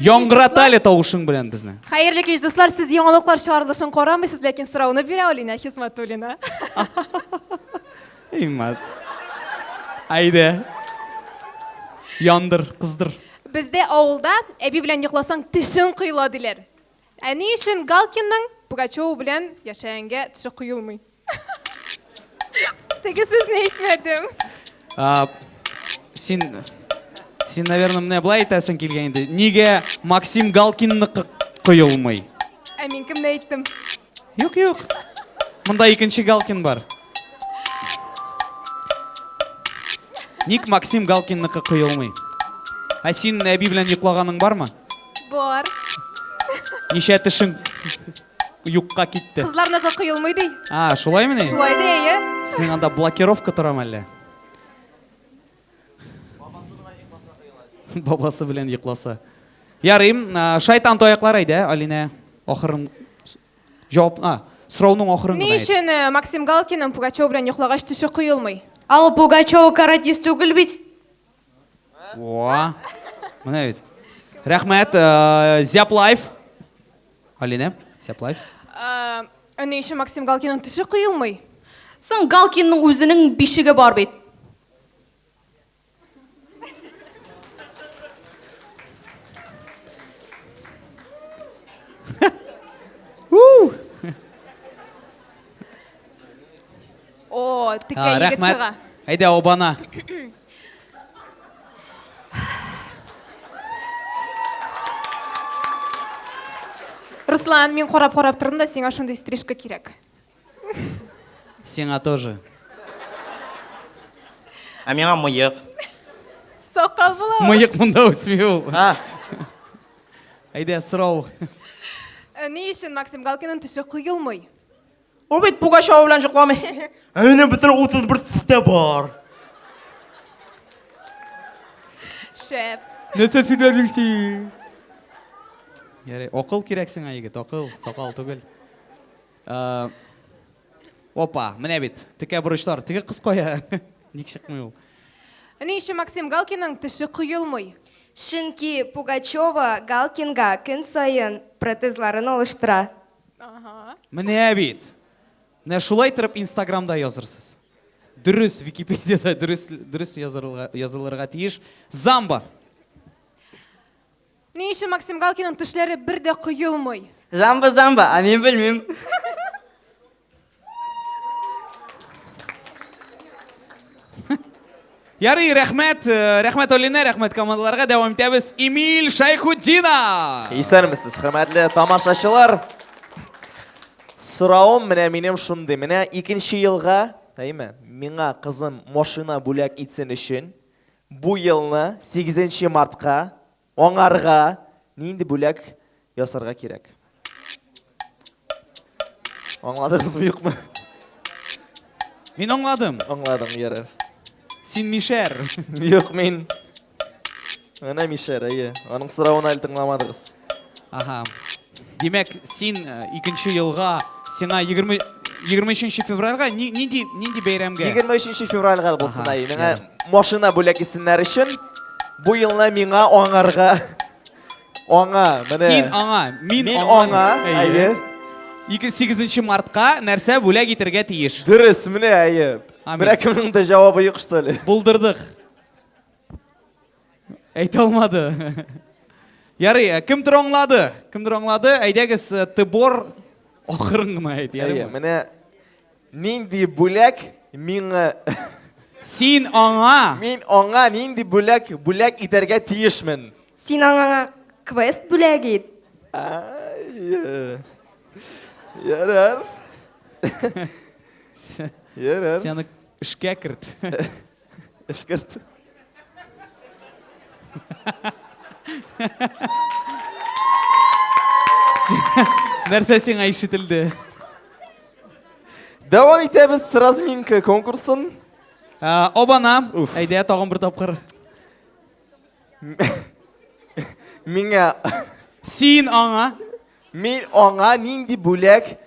Яңғыраталі тауышың білен бізні. Хайырлы кеш, достар, сіз яңалықлар шығарылышын қорамайсыз, ләкин сұрауны бере Алина Хисматуллина. Имат. Әйде. Яндыр, қыздыр. Бізде ауылда әбі білән йоқласаң тішін құйыла дилер. Әне үшін Галкинның Пугачёв білән яшәйінге тіші құйылмай. Теге сіз не етмәдім. Сен, наверное, мне былай айтасың келгенде. Неге Максим Галкинны құйылмай? Мен кімді айттым? Yok. Мұнда екінші Галкин бар. Ник Максим Галкинны құйылмай? Сен әбі білән йоқлағаның бар ма? Бар. Неше тішің юққа кетті? Қызларны құйылмай дей. Шулай мені? Шулай дей, Сен анда блокировка тұрам әлі? Бабасы білен йоқласа. Ярым, шайтан тояқлар айды, Алина. Ақырын жауап, сұрауның ақырын Не үшін Максим Галкинның Пугачёв білән йоқлағаш тіші құйылмай? Ал Пугачёв каратист түгіл бит. Міне бит. Рәхмәт, Зяплаев. Алина, Зяплаев. Не үшін Максим Галкинның тіші құйылмай? Сын Галкинның өзінің бишігі бар бит. Тіке егет шыға. Әйде, обана. Руслан, мен қорап тұрдым да, сен ашындай стрижка керек. Сеңа тоже. Меңа мұйық. Соққа бұла. Мұйық мұнда өсмей ол. Әйде, сұрау. Не үшін Максим Галкинның тіші құйылмай? Ол бет Пугачёв білән жұқламай. Әне бітір 31 тісте бар. Шеп. Нөті түдәділсі. Оқыл керексің айгет, оқыл, соқал түгіл. Опа, міне бет, тіке бұрыштар, тіке қыз қоя. Ник шықмай ол. Не үшін Максим Галкинның тіші құйылмай? Шынки Пугачёва Галкинға күн сайын протезларын олыштыра. Міне бет. Міне шулай тұрып Инстаграмда язырсыз. Дүріс, Википедияда дүріс язылырға тиіш. Замба. Не үшін Максим Галкинның тішлері бірде құйылмай? Замба, а мен білмейм. Ярый, рәхмәт Олина, рәхмәт командаларга. Дәвам итәбез. Эмиль Шайхутдинов. Исәнмесез, хөрмәтле тамашачылар. Сорауым менә минем шундый. Менә 2нче елга, әйме, миңа кызым машина бүләк итсен өчен бу елны 8 мартка аңарга нинди бүләк ясарга кирәк? Аңладыгызмы, юкмы? Мин аңладым. Аңладым, ярар. Син Мишер. Юк, мин. Менә Мишер, әйе. Аның соравын әле тыңламадыгыз. Ага. Демәк, син 2нче елга, сиңа 23 февральга нинди бәйрәмгә? 23 февральга булсын, әйе. Миңа машина бүләк итсеннәр өчен бу елны миңа аңарга менә. Син аңа, мин аңа, әйе. 8 мартка нәрсә бүләк итәргә тиеш? Дөрес, менә әйе. Беркемнең дә җавабы юк, что ли? Булдырдык. Әйтә алмады. Ярый, кемдер аңлады? Әйдәгез, Тыбор ахырын гына әйт, Әйе, ярыймы? менә нинди бүләк миңа Син аңа. Мин аңа нинди бүләк итәргә тиешмен? Син аңа квест бүләк ит. Ярар. Ярар. Сені эшкә керт. Эшкерт. Нәрсә сиңа ишетелде? Дәвам итәбез разминка конкурсын. Обана, әйдә тагын бер тапкыр. Миңа Син аңа. Мин аңа нинди бүләк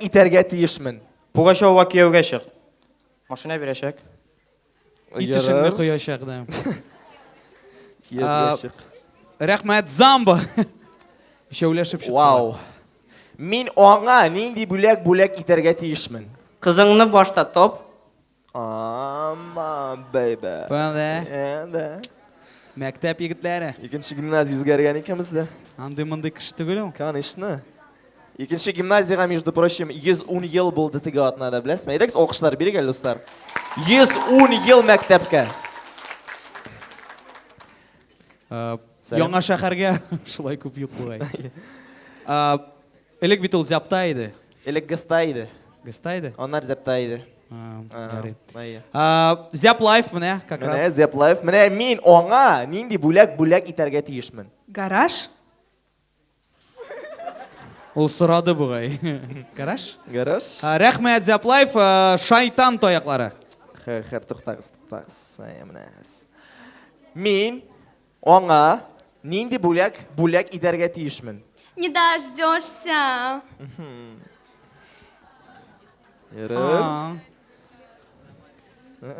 итәргә тиешмен? Пугачева кияүгә чык. Машина бирәчәк. Итешеңне коячак да. Кияүгә чык. Рәхмәт, Замба. Шәүләшеп чыктылар. Вау. Мин аңа нинди бүләк итәргә тиешмен? Кызыңны башта топ. Ама, бейбе. Бәле. Мәктәп егетләре. 2нче гимназия үзгәргән икәнбез дә. Андый-мондый кеше түгел ул. Конечно. 2нче гимназияга, между прочим, 110 ел булды теге атнада, беләсезме? Әйдәгез, алкышлар бирик әле, дуслар. 110 ел мәктәпкә. Яңа шәһәргә шулай күп юк бугай. Элек бит ул Зяпта иде. Элек Гыста иде. Гыста иде? Аннар Зяпта иде. Ярый. Зяп Лайф менә, как раз. Менә Зяп Лайф. Менә мин аңа нинди бүләк итәргә тиешмен? Гараж? Ул сорады бугай. Гараж? Гараж? Рәхмәт, Зяп Лайф, шайтан таяклары. Хәр, туктагыз. Мин аңа нинди бүләк итәргә тиешмен? Не дождешься. Ярар.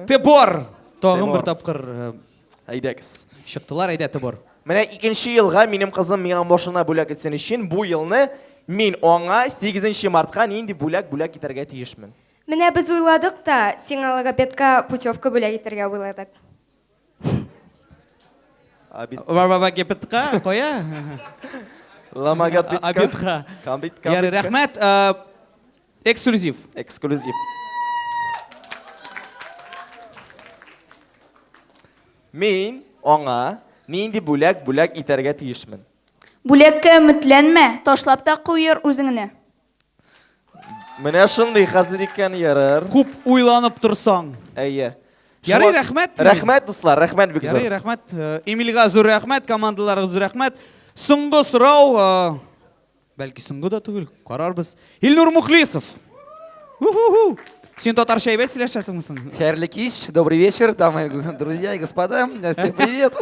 Тыбор. Тагын бер тапкыр Әйдәгез. чыктылар, әйдә Тыбор. Менә 2нче елга минем кызым миңа машина бүләк итсен өчен бу елны мин аңа 8 мартка нинди бүләк итәргә тиешмен? Менә без уйладык та, сиңа логопедка путевка бүләк итәргә уйладык. Баба гепетка, коя? Ламагапетка. Абетка. Камбитка. Ярый, рәхмәт. Эксклюзив. Мин аңа нинди бүләк итәргә тиешмен? Бүләккә өметләнмә, ташлап та куер үзеңне. Менә шундый хәзер икән, ярар. Күп уйланып торсаң. Әйе. Ярый, рәхмәт. Рәхмәт, дуслар, рәхмәт бик зур. Ярый, рәхмәт. Эмильгә зур рәхмәт, командаларга зур рәхмәт. Соңгы сорау, бәлки соңгы да түгел, карарбыз. Илнур Мухлисов. Син татарча әйбәт сөйләшәсеңме? Хәерле кич, добрый вечер, дамы, друзья и господа. Всем привет.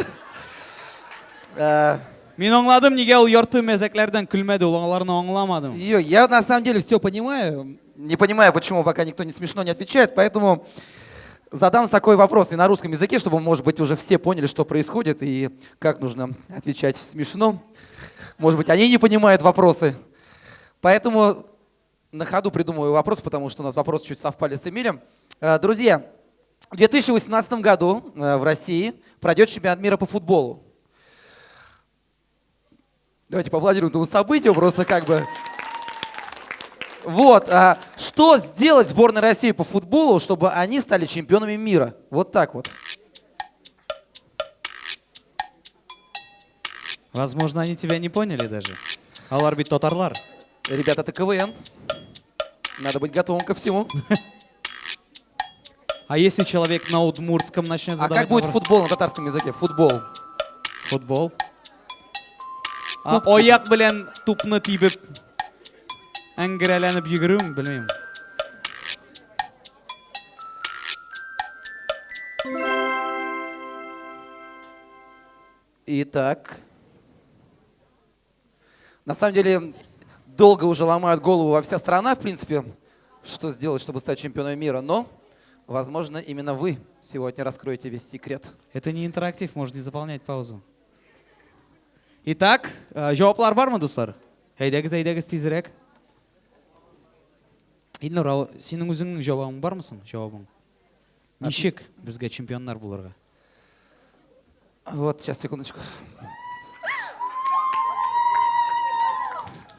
Мин аңладым, нигә ул ярты мәзәкләрдән көлмәде, ул аңларны аңламадым. Я на самом деле все понимаю. Не понимаю, почему пока никто не смешно не отвечает, поэтому задам такой вопрос и на русском языке, чтобы, может быть, уже все поняли, что происходит и как нужно отвечать смешно. Может быть, они не понимают вопросы. Поэтому на ходу придумываю вопрос, потому что у нас вопросы чуть совпали с Эмилем. Друзья, в 2018 году в России пройдет чемпионат мира по футболу. Давайте поаплодируем этому событию, просто как бы... Вот, что сделать сборной России по футболу, чтобы они стали чемпионами мира? Вот так вот. Возможно, они тебя не поняли даже. Алар бит татарлар. Ребята, это КВН. Надо быть готовым ко всему. А если человек на удмуртском начнет А задавать как будет вопрос? футбол на татарском языке? Футбол. Футбол. Аяк белән тупны тибеп әңгерәләнеп йөгерүң, белмим. Итак. На самом деле, долго уже ломают голову во вся страна, в принципе, что сделать, чтобы стать чемпионом мира. Но, возможно, именно вы сегодня раскроете весь секрет. Это не интерактив, можно не заполнять паузу. Итак, жауаплар бармы, дуслар? Әйдәгез тизрәк. Илнур, синең үзеңнең җавабың бармы соң? Җавабың. Ничек безгә чемпионнар булырга? Вот, сейчас, секундочку.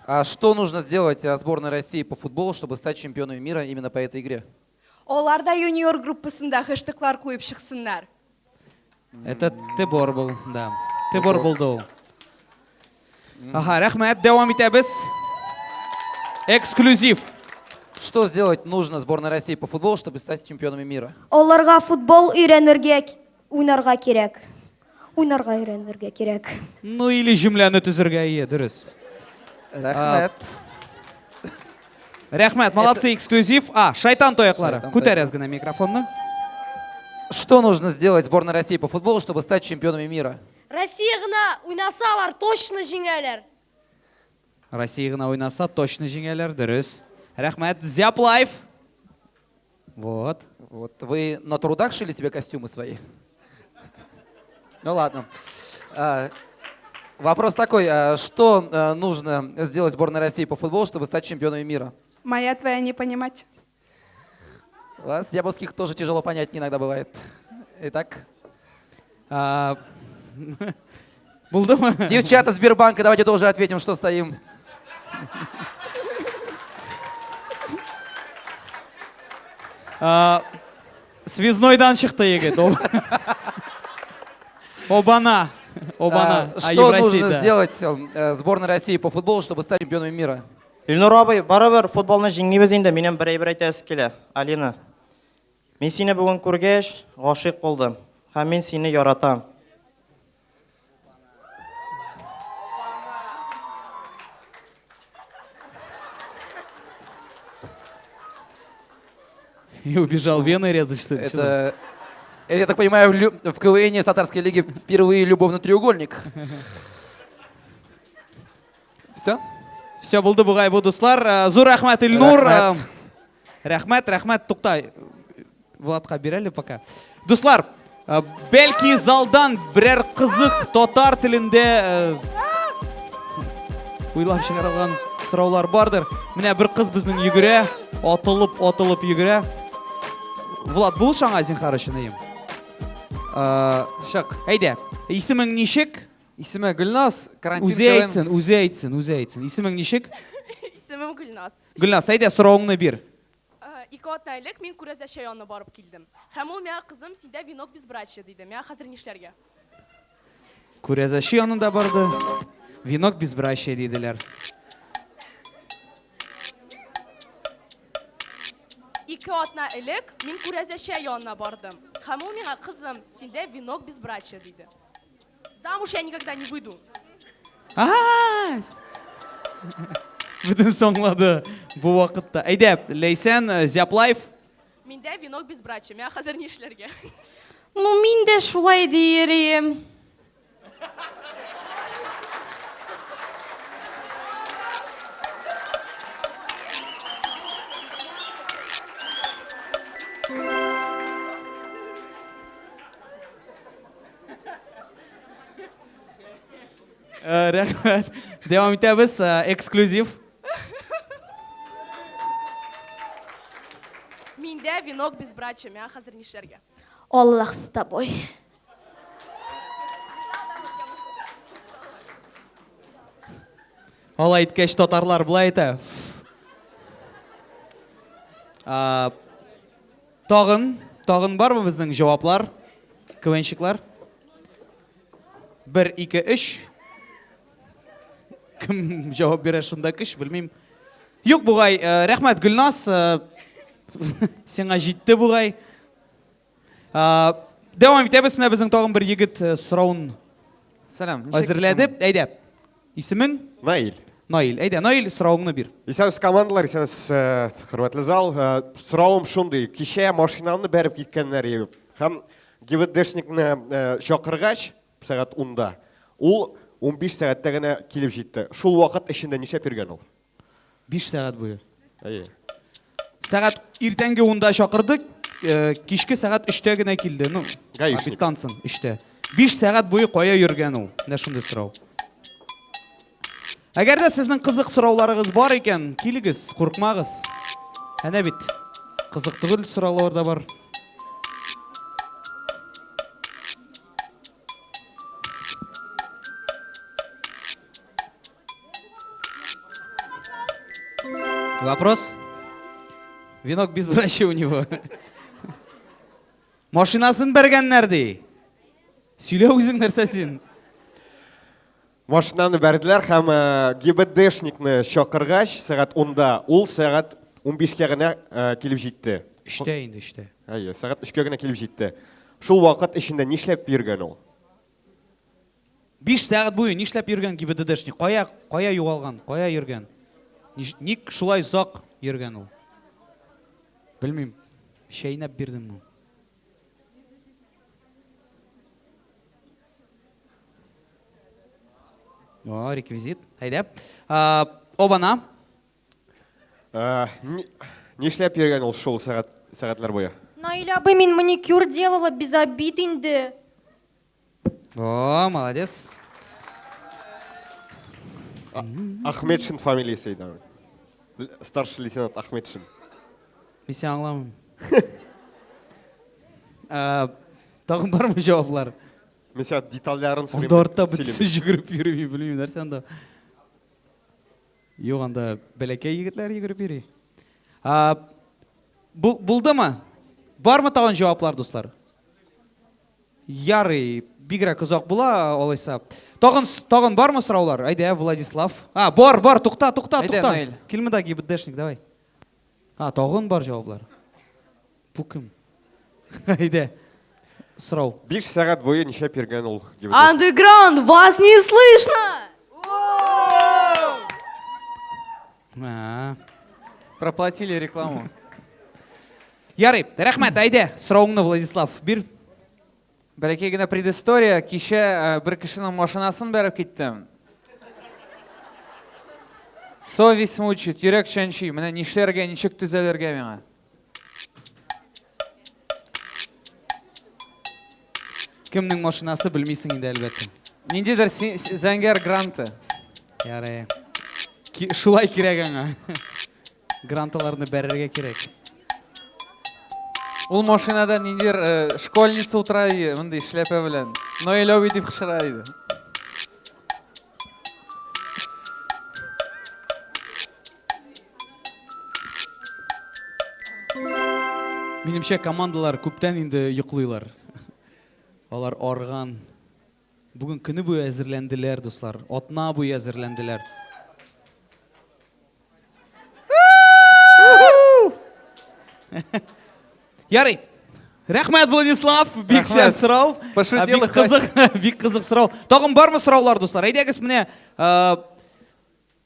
А что нужно сделать сборной России по футболу, чтобы стать чемпионом мира именно по этой игре? Олар да юниор группасында хэштеглар қойып шықсындар. Это Тебор был, да. Тебор булды ул. Ага, рәхмәт, дәвам итәбез. Эксклюзив. Что сделать нужно сборной России по футболу, чтобы стать чемпионами мира? Оларга футбол өйрәнергә, уйнарга кирәк. Уйнарга өйрәнергә кирәк. Ну или җөмләне төзергә ие, дөрес. Рәхмәт. Рәхмәт, молодцы, эксклюзив. Шайтан тояклары. Шайтан Күтәрәз генә микрофонны. Что нужно сделать сборной России по футболу, чтобы стать чемпионами мира? Россия гына уйнасалар, точно җиңәләр. Россия гына уйнаса, точно җиңәләр, дөрес. Рәхмәт, Зяп Лайф. Вот. Вот вы на трудах шили себе костюмы свои? Ну ладно. Вопрос такой, что нужно сделать сборной России по футболу, чтобы стать чемпионами мира? Моя твоя не понимать. Вас, Ябовских, тоже тяжело понять иногда бывает. Итак. Булдымы? Девчата Сбербанка, давайте тоже ответим, что стоим. Связной чыкты егет. Обана. Что нужно сделать сборной России по футболу, чтобы стать чемпионами мира? Илнур абай, барыбер футболны җиңгибез инде, минем бер әйтәсе килә. Алина. Мин сине бүген күргәч, гашыйк булдым. Һәм мин сине яратам. И убежал вены резать, что ли? Это, я так понимаю, в КВН в татарской лиге впервые любовный треугольник. Все? Все, булды бугай будуслар. Зур рәхмәт, Илнур. Рәхмәт, тукта. Владка бирәле пока. Дуслар, бәлки залдан берәр кызык татар телендә уйлап чыгарылган сораулар бардыр. Менә бер кыз безнең йөгерә, атылып йөгерә. Влад, бул шаңа зинхар өчен әйем. Шак. Әйдә, исемең ничек? Исеме Гөлназ. Үзе әйтсен. Исемең ничек? Исемем Гүлназ. Гөлназ, әйдә, сорауыңны бир. 2 атна элек мин күрәзәче янына барып килдем. Һәм ул миңа кызым, синдә венок безбрачия диде. Миңа хәзер нишләргә? Күрәзәче янында барды. Венок безбрачия диделәр. 2 атна элек мин күрәзәче янына бардым. Һәм ул миңа кызым, синдә венок безбрачия диде. Замуж я никогда не выйду. Бүтін соңлады бұл вақытта. Әйдә, Лейсен, Зяплайф. Миндә венок безбрачия. Миңа хәзер нишләргә? Ну, мин дә шулай диерем. Рәхмәт. Девам итәбез, эксклюзив. Миндә венок безбрачия. Миңа хәзер нишләргә? Аллах с тобой. Алай иткәч татарлар былай әйтә. Тагын бармы безнең җаваплар? КВНщиклар? 1, 2, 3. Кім жауап бере шунда кіш, білмеймін. Yok бұғай, рахмет Гүлназ, сеңа жетті бұғай. Девам етебіз, міне біздің тоғын бір егіт сұрауын әзірләдіп. Әйде, исімің? Наил. Наил, әйде, Наил сұрауыңны бір. Исәніз командалар, исәніз құрметлі зал. Сұрауым шундай, кеше машинамны бәріп кеткенлер ебіп. Һәм ГИБДДшникны шақырғаш, сағат 10-да. Ул 15 сағатта гына килеп жетті. Шул вақыт ішінде неше берген ул? 5 сағат бойы. Әйе. Сағат ертеңге 10-да шақырдық, кешкі сағат 3-те гына келді. Ну, абиттансың 3-те. 5 сағат бойы қоя жүрген ул. Не шундай сұрау. Әгер де сіздің қызық сұрауларыңыз бар екен, келіңіз, қорқмағыз. Әне бит. Қызық түгіл сұраулар да бар. Вопрос? Венок без брача у него. Машинасын бергенлерді. Сөйле өзің нәрсесін. Машинаны бәрділер һәм ГИБДДшникны шақырғаш, сағат 10-да. Ул сағат 15-ке гына килеп жетті. 3-те инде, 3-те. Әйе, сағат 3-ке гына килеп жетті. Шул вақыт ішінде нишләп йөргән ул? 5 сағат бойы нишләп йөргән ГИБДДшник? Кая югалган? Кая йөргән? Ник шулай ұзақ йөргән ул? Білмейм. Шәйнәп бирдем ул. О, реквизит. Әйдә. Обана. Нишләп йөргән ул шул сәгатьләр буе? Наил абый, мин маникюр делала без обид инде. О, молодец. Ахметшин фамилиясы иде. Старший лейтенант Ахметшин. Мен сен аңламын. Тағын бар ма жауаплар? Мен сен детальдарын сөйлеймін. Онда артта бітісі жүгіріп йөрмей, білмеймін, нәрсе анда. Yok анда бәләкәй егетләр йөгереп йөри. Булды ма? Бар ма тагын жауаплар, дуслар? Ярый, бигрәк озак була, алайса. Тагын бармы сораулар? Әйдә, Владислав. Бар, тукта. Килме да ГИБДДшник, давай. Тагын бар жауаплар. Бу кем? Әйдә. Сорау. 5 сәгать буе нишләп йөргән ул? Underground, вас не слышно! Проплатили рекламу. Ярый, рәхмәт, әйдә, сорауыңны, Владислав, бир. Бәләкәй генә предыстория, кичә бер кешенең машинасын бәреп киттем. Совесть мучит, йөрәк чәнчи, менә нишләргә, ничек төзәлергә миңа? Кемнең машинасы белмисең инде, әлбәттә. Ниндидер зәңгәр гранты. Ярый. Шулай кирәк аңа. Гранталарны бәрергә кирәк. Ул машинада ниндидер школьница утыра иде, мондый шляпа белән. Наил абый дип кычкыра иде. Минемчә, командалар күптән инде йоклыйлар. Алар арган. Бүген көне буе әзерләнделәр, дуслар. Атна буе әзерләнделәр. Ярый. Рәхмәт, Владислав. Бик шәп сорау. Бик кызык сорау. Тагын бармы сораулар, дуслар? Әйдәгез, менә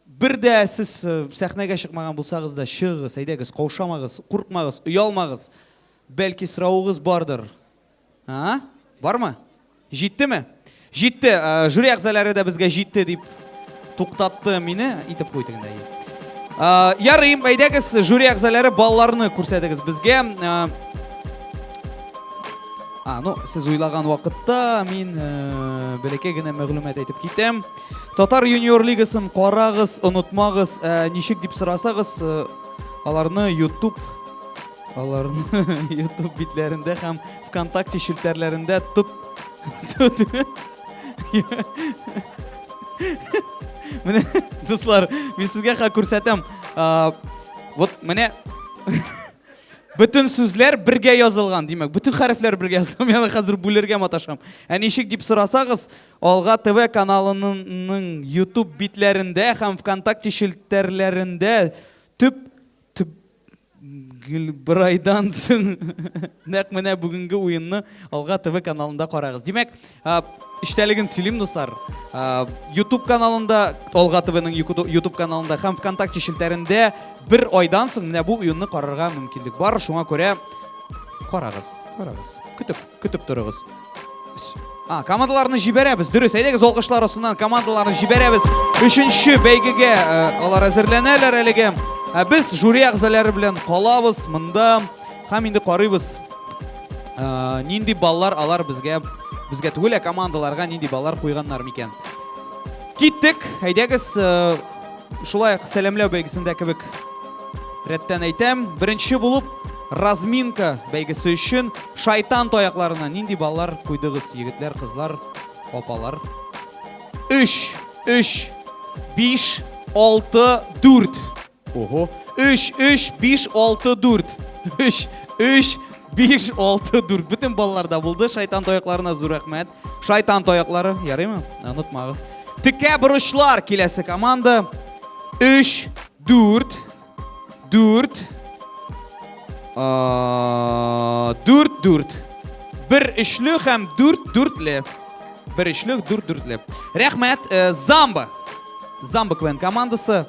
бер дә сез сәхнәгә чыкмаган булсагыз да чыгыгыз, әйдәгез, каушамагыз, куркмагыз, уялмагыз. Бәлки сорауыгыз бардыр. Бармы? Җиттеме? Җитте. Жюри әгъзалары да безгә җитте дип туктатты мине, итеп куйды гына. Ярый, әйдәгез, жюри әгъзалары балаларны күрсәтегез безгә. Сез уйлаган вакытта мин бәләкәй генә мәгълүмат әйтеп китәм. Татар юниор лигасын карагыз, онытмагыз, ничек дип сорасагыз, аларны YouTube битләрендә һәм ВКонтакте шелтәрләрендә Менә, дуслар, мин сезгә күрсәтәм. Вот менә Бүтін сөзлер бірге yazılған, демек. Бүтін харфлер бірге yazılған. Мен қазір бүлерге маташам. Нешік деп сұрасағыз, Олға ТВ каналының YouTube битлерінде һәм ВКонтакте шілтерлерінде түп бір айдан соң нәқ менә бүгінгі ойынны Олға ТВ каналында қарағыз. Демек, іштәлігін сөйлеймін, достар. YouTube каналында, Олға ТВ-ның YouTube каналында һәм ВКонтакте шілтерінде бір айдан соң менә бұл ойынны қарарға мүмкіндік бар. Шуңа көре қарағыз. Күтіп тұрығыз. Командаларны жіберәбіз. Дұрыс, әйдегіз олғышлар осынан командаларны жіберәбіз. Үшінші бәйгеге олар әзірләнәләр әліге. Біз жюри ағзалары білен қалабыз, мұнда һәм енді қарайбыз. Нинди баллар алар бізге түгілі командаларға нинди баллар қойғанлар мекен. Киттік, әйдегіз шулай сәлемлеу бәйгісінде кебек рәттен әйтем. Бірінші болып разминка бәйгісі үшін шайтан тояқларына нинди баллар қойдығыз, егітлер, қызлар, опалар. 3, 5, 6, 4. Ого. 3, 5, 6, 4. 3, 5, 6, 4. Бүтін балаларда болды. Шайтан тояқларына зор рахмет. Шайтан тояқлары, ярай ма? Ұнытмағыз. Тіке бұрышлар келесі команда. 3, 4, 4, 4. Бір үшлі һәм 4-4-лі. Бір үшлі 4-4-лі. Рахмет. Замба. Замба квен командасы.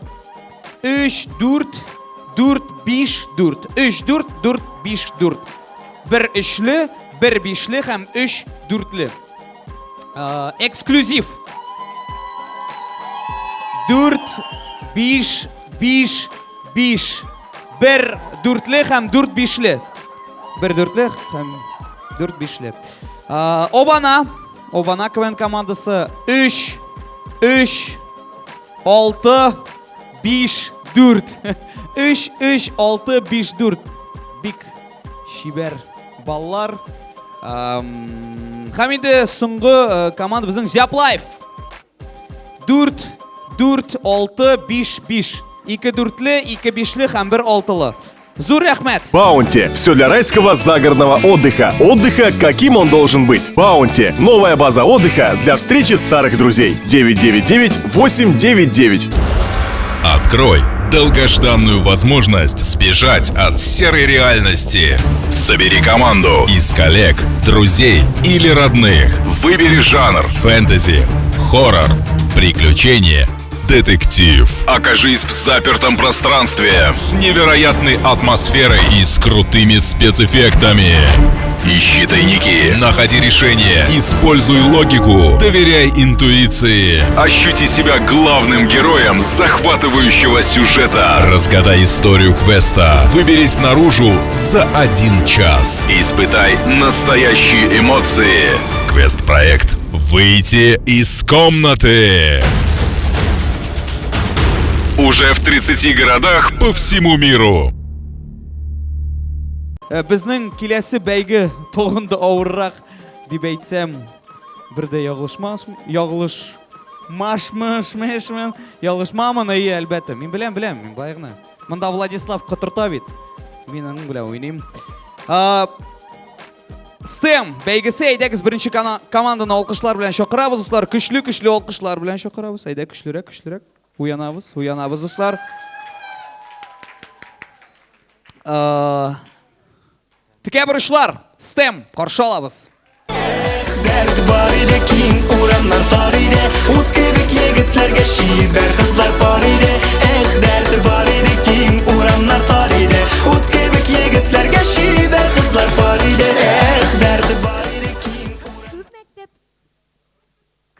3, 4, 4, 5, 4. 3, 4, 4, 5, 4. Бір үшлі, бір бешлі һәм 3, 4-лі. Эксклюзив. 4, 5, 5, 5. Бір 4-лі һәм 4, 5-лі. Бір 4-лі һәм 4, 5-лі. Обана квен командасы. 3, 6, 5, 4. 3, 6, 5, 4. Бик шибер баллар. Һәм енді соңғы команда біздің Зяплайф. 4, 4, 6, 5, 5. 2 4-лі, 2 5-лі һәм 1 6-лы. Зур рахмет! Баунти. Все для райского загородного отдыха. Отдыха, каким он должен быть. Баунти. Новая база отдыха для встречи старых друзей. 999-899. Открой долгожданную возможность сбежать от серой реальности. Собери команду из коллег, друзей или родных. Выбери жанр: фэнтези, хоррор, приключения, детектив. Окажись в запертом пространстве с невероятной атмосферой и с крутыми спецэффектами. Ищи тайники, находи решения, используй логику, доверяй интуиции. Ощути себя главным героем захватывающего сюжета. Разгадай историю квеста. Выберись наружу за 1 час. Испытай настоящие эмоции. Квест-проект «Выйти из комнаты». Уже в 30 городах по всему миру. Біздің келесі бәйгі тоғынды ауыррақ деп әйтсем, бірде яғылышмамын әйі әлбәтті. Мен білем, мен былайғына. Мұнда Владислав Құтыртовит. Мен оның біле ойнайым. STEM бәйгісі, әйдәкіз бірінші команданы олқышлар білен шоқырабыз, ұслар. Күшлі олқышлар білен шоқырабыз. Әйдә күшлірек. Уянабыз, ұслар. Тіке бұрышлар, STEM, қаршы алабыз. Дәрт бар иде, киң урамнар тар иде, ут кебек егетләргә шибәр кызлар бар иде. Дәрт бар иде, киң урамнар тар иде, ут кебек егетләргә шибәр кызлар бар иде. Дәрт бар иде, киң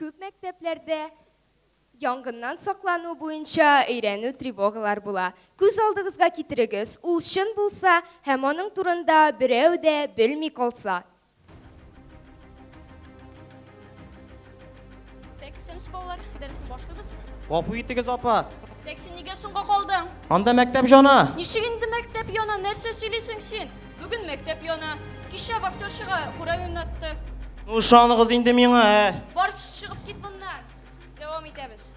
Күп мәктәпләрдә янгыннан саклану буенча өйрәнү тревогалар була. Күз алдыгызга китерегез, ул чын булса һәм аның турында берәү дә белми калса. Тексемс балалар, дәресен башлыгыз. Гафу итегез, апа. Тексен нигә соңга калдың? Анда мәктәп жана. Ничек инде мәктәп яна? Нәрсә сөйлисең син? Бүген мәктәп яна. Кичә вахтершыга курай уйнатты. Ушаныгыз инде миңа. Бар чыгып кит моннан. Давам итәбез.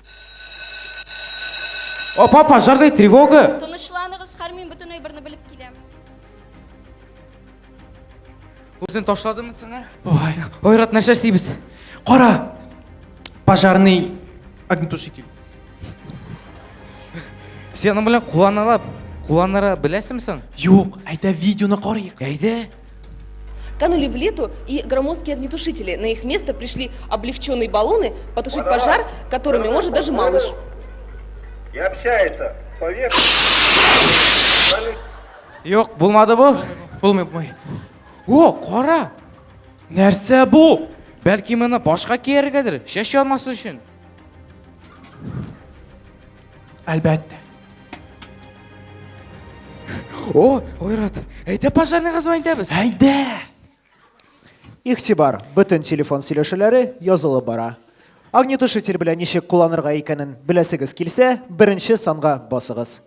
Опа, пожарный тревога. Тынычланыгыз, һәр мин бөтен әйберне белеп киләм. Өзен ташладымы сені? Ой, ойрат нәрсе істейбіз. Қара, пожарный огнетушитель. Сені білен құланара білесімсің? Жоқ, айда видеоны қарайық. Әйде. Канули в лету и громоздкие огнетушители. На их место пришли облегченные баллоны потушить пожар, которыми может даже малыш. И общается. Поверь. Жоқ, болмады бұл. Болмай. О, қара. Нәрсе бұл? Бәлки мұны башқа керігедір, шеше алмасы үшін. Әлбәтті. О, ойрат, әйде пожарныйға звонитебіз. Әйде. Игътибар, бүтін телефон сөйлешуләре язылып бара. Огнетушитель белән ничек кулланырга икәнен беләсегез килсә, беренче санга басыгыз.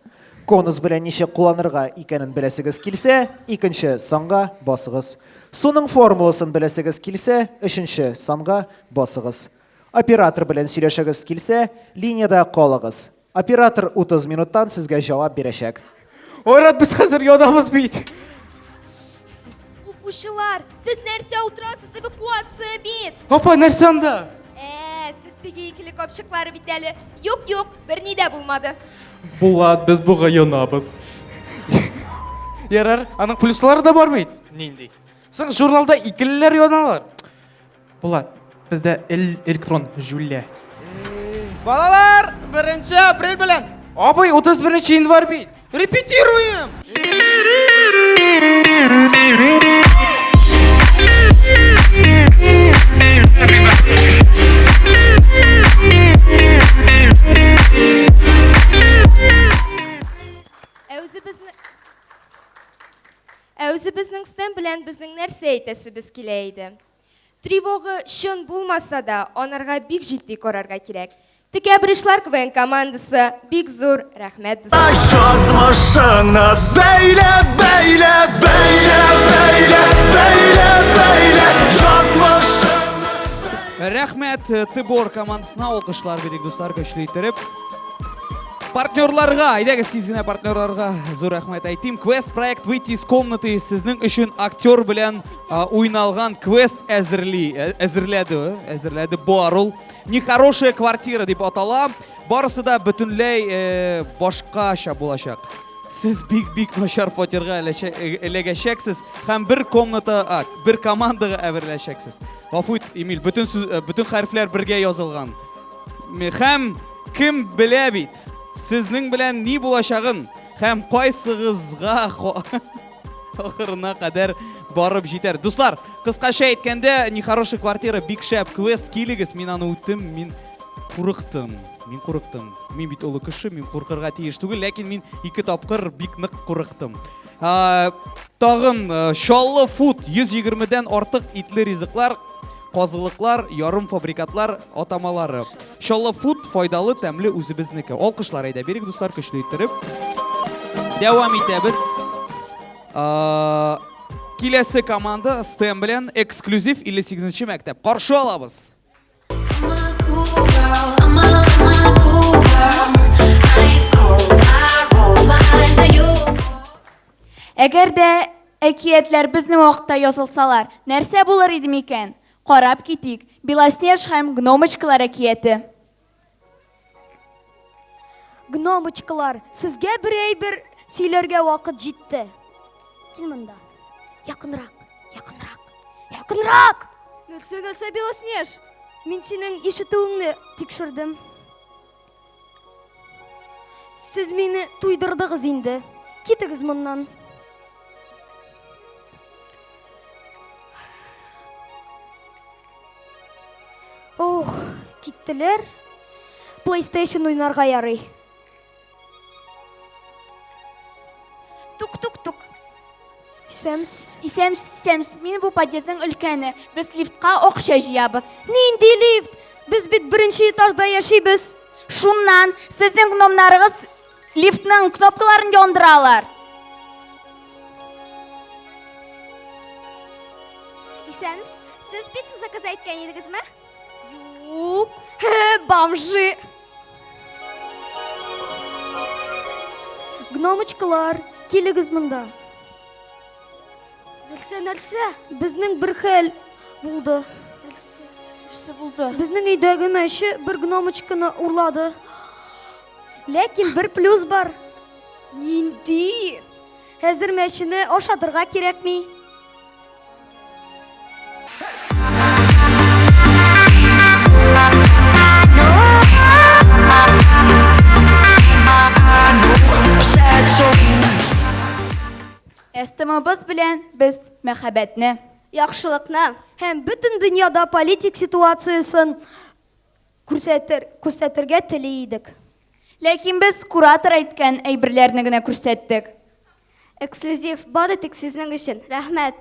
Конус белән ничек кулланырга икәнен беләсегез килсә, икенче санга басыгыз. Суның формуласын беләсегез килсә, өченче санга басыгыз. Оператор белән сөйләшәгез килсә, линияда калыгыз. Оператор 30 минуттан сезгә җавап бирәчәк. Ойрат, біз қазір ядамыз бейт. Укушылар, сіз нәрсе отырасыз, эвакуация бит. Апа, нәрсе анда? Сіз теге ikili көпшіклары бит әлі. Yok, бір неде болмады. Булат, біз бұға янабыз. Ярар, аның плюслары да бар бейт. Нендей? Сың журналда икілілер яналар. Булат, бізде электрон жүлі. Балалар, 1 апрель белән. Абай, 31 январь бейт. Репетируем. Әузі біздің стен білән біздің нәрсе әйтәсібіз келейді. Тревога шын булмаса да, онарға бик житті қарарға керек. Тіке бірішлар КВН командасы бик зор рәхмәт дусы. Yazmışına beyle beyle beyle beyle beyle beyle yazmışına. Рәхмәт Тыбор командасына алқышлар берек достар, көчле иттереп. Партнерларға, айдагыз тиз генә партнерларға зур рәхмәт әйтим. Квест проект «Выйти из комнаты» сезнең өчен актер белән уйналган квест әзерләде Барул. Нехорошая квартира дип атала. Барысы да бөтенләй башкача булачак. Сез бик начар фатирга эләгәчәксез һәм бер командага әверләшәксез. Гафу ит, Эмиль, бүтән хәрефләр бергә язылган. Һәм кем белә бит? Сезнең белән ни булачагын һәм кайсыгызга ахырына кадәр барып җитәр. Дуслар, кыскача әйткәндә, нехорошая квартира бик шәп квест килегез. Мин аны үттем, мин курыктым. Мин бит олы кеше, мин куркырга тиеш түгел, ләкин мин 2 тапкыр бик нык курыктым. Тагын шаллы фуд 120дән артык итле ризыклар, казылыклар, ярым фабрикатлар атамалары. Шаллы фуд файдалы, тәмле үзебезнеке. Алкышлар әйдә берик дуслар, көчле иттереп. Дәвам итәбез. Киләсе команда Стем белән эксклюзив 58-нче мәктәп. Каршы алабыз. Әгәр дә әкиятләр безнең вакытта язылсалар, нәрсә булыр иде микән? Карап китик. Белоснеж һәм Гномочкалар әкияте. Гномочкалар, сезгә бер әйбер сөйләргә вакыт җитте. Кил монда. Якынрак. Нәрсә, Белоснеж? Мин синең ишетүеңне тикшердем. Сез мине туйдырдыгыз инде. Китегез моннан. Ох, киттеләр. PlayStation уйнарга ярый. Тук-тук-тук. Исәмс, мин бу подъездның өлкәне. Без лифтка акча җыябыз. Нинди лифт? Без бит 1-нче этажда яшибез. Шуннан сезнең гномнарыгыз лифтның кнопкаларын яндыралар. Исәмс, сез пицца заказа иткән идегезме? Юк. Бомжи. Гномочкалар, килегез монда. Нәрсе, безнең бер хәл булды. Нәрсе булды? Безнең өйдәге мәче бер гномочканы урлады. Ләкин бер плюс бар. Нинди? Хәзер мәчене ашатырга кирәкми. СТМбыз белән без мәхәббәтне, Яхшылыкны һәм бөтен дөньяда политик ситуациясын күрсәтергә тели идек. ләкин без куратор әйткән әйберләрне генә күрсәттек. Эксклюзив бары тик сезнең өчен. Рәхмәт.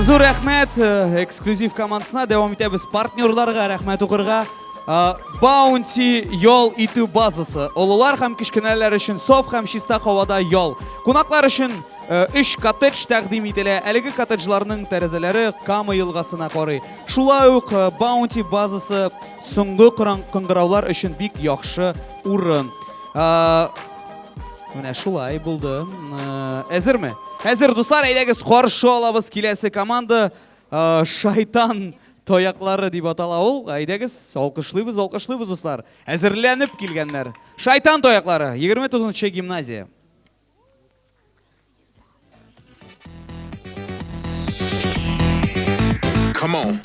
Зур рәхмәт эксклюзив командасына, дәвам итәбез партнерларга рәхмәт укырга. Баунти ял итү базасы. Олылар һәм кичкенәләр өчен саф һәм чиста һавада ял. Кунаклар өчен 3 коттедж тәкъдим ителә. Әлеге коттеджларның тәрәзәләре Кама елгасына карый. Шулай ук Баунти базасы соңгы кыңгыраулар өчен бик яхшы урын. Менә шулай булды. Әзерме? Әзер дуслар, әйдәгез каршы алабыз киләсе команда Шайтан тояклары дип атала ул. Әйдәгез, алкышлыйбыз дуслар. Әзерләнеп килгәннәр. Шайтан тояклары, 29-нчы гимназия. Come on.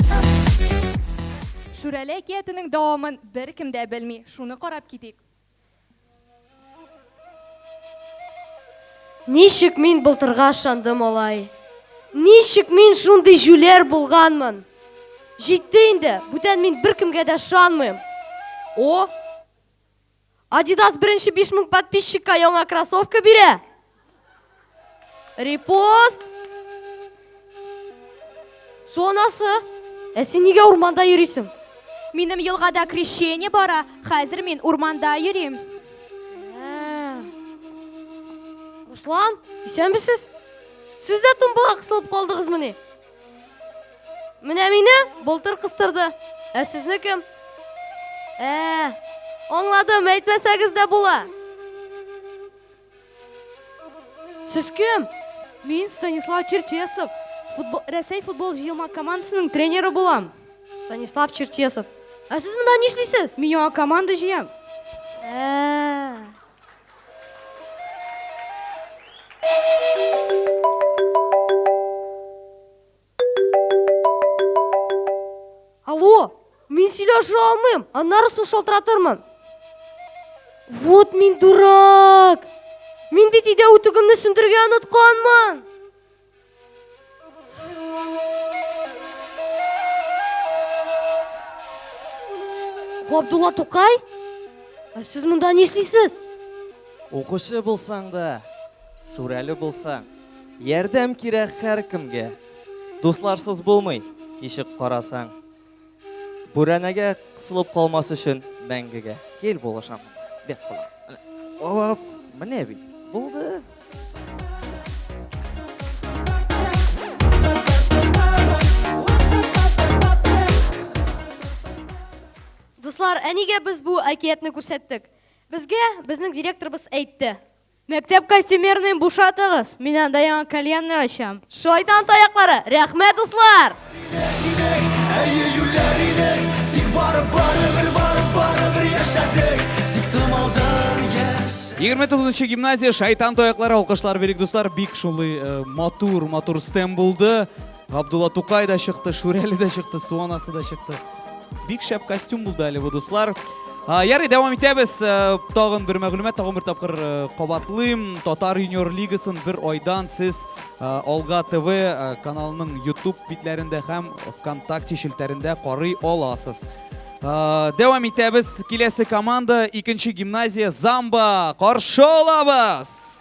Шүрәле әкиятенең дәвамын беркем дә белми. Шуны карап китик. Ничек мин былтырга ышандым, алай? Ничек мин шундый жүләр булганмын? Җитте инде, бүтән мин беркемгә дә ышанмыйм. О! Adidas беренче 5000 подписчикка яңа кроссовка бирә. Репост. Сонасы, син нигә урманда йөрисең? Минем елгада крещение бара. Хәзер мин урманда йөрим. Руслан, исәнбесез? Сез дә тумбыга кысылып калдыгызмыни? Менә мине былтыр кыстырды. Сезне кем? Аңладым, әйтмәсәгез дә була. Сез кем? Мин Станислав Черчесов. Рәсәй футбол җыелма командасының тренеры булам. Станислав Черчесов. Сез монда нишлисез? Мин яңа команда җыям. Алло, мин сөйләшә алмыйм, аннарысын шалтыратырмын. Вот мин дурак. Мин бит өйдә үтүгемне сүндергә онытканмын. Габдулла Тукай? Сез монда нишлисез? Укучы булсаң да, шүрәле булсаң, ярдәм кирәк һәркемгә. Дусларсыз булмый, ишек карасаң. Бүрәнәгә кысылып калмас өчен мәңгегә. Кел булышам. Бек кала. Оп, менә бит. Булды. Дуслар, әнигә без бу әкиятне күрсәттек? Безгә безнең директорыбыз әйтте. Мәктәп костюмерны бушатыгыз. Мин анда яңа кальянны ачам. Шайтан таяклары, рәхмәт дуслар! 29-нчы гимназия Шайтан тояклары, алкышлар берик дуслар. Бик шулай матур стем булды. Габдулла Тукай да чыкты, Шүрәле да чыкты, Суанасы да чыкты. Бик шәп костюм булды әле бу дуслар. Ярый, дәвам итәбез. Тагын бер мәгълүмат, тагын бер тапкыр кабатлыйм. Татар юниор лигасын бер айдан сез Алга ТВ каналының YouTube битләрендә һәм ВКонтакте шелтәрендә карый аласыз. Дәвам итәбез. Киләсе команда 2-нчы гимназия Замба. Каршы алабыз.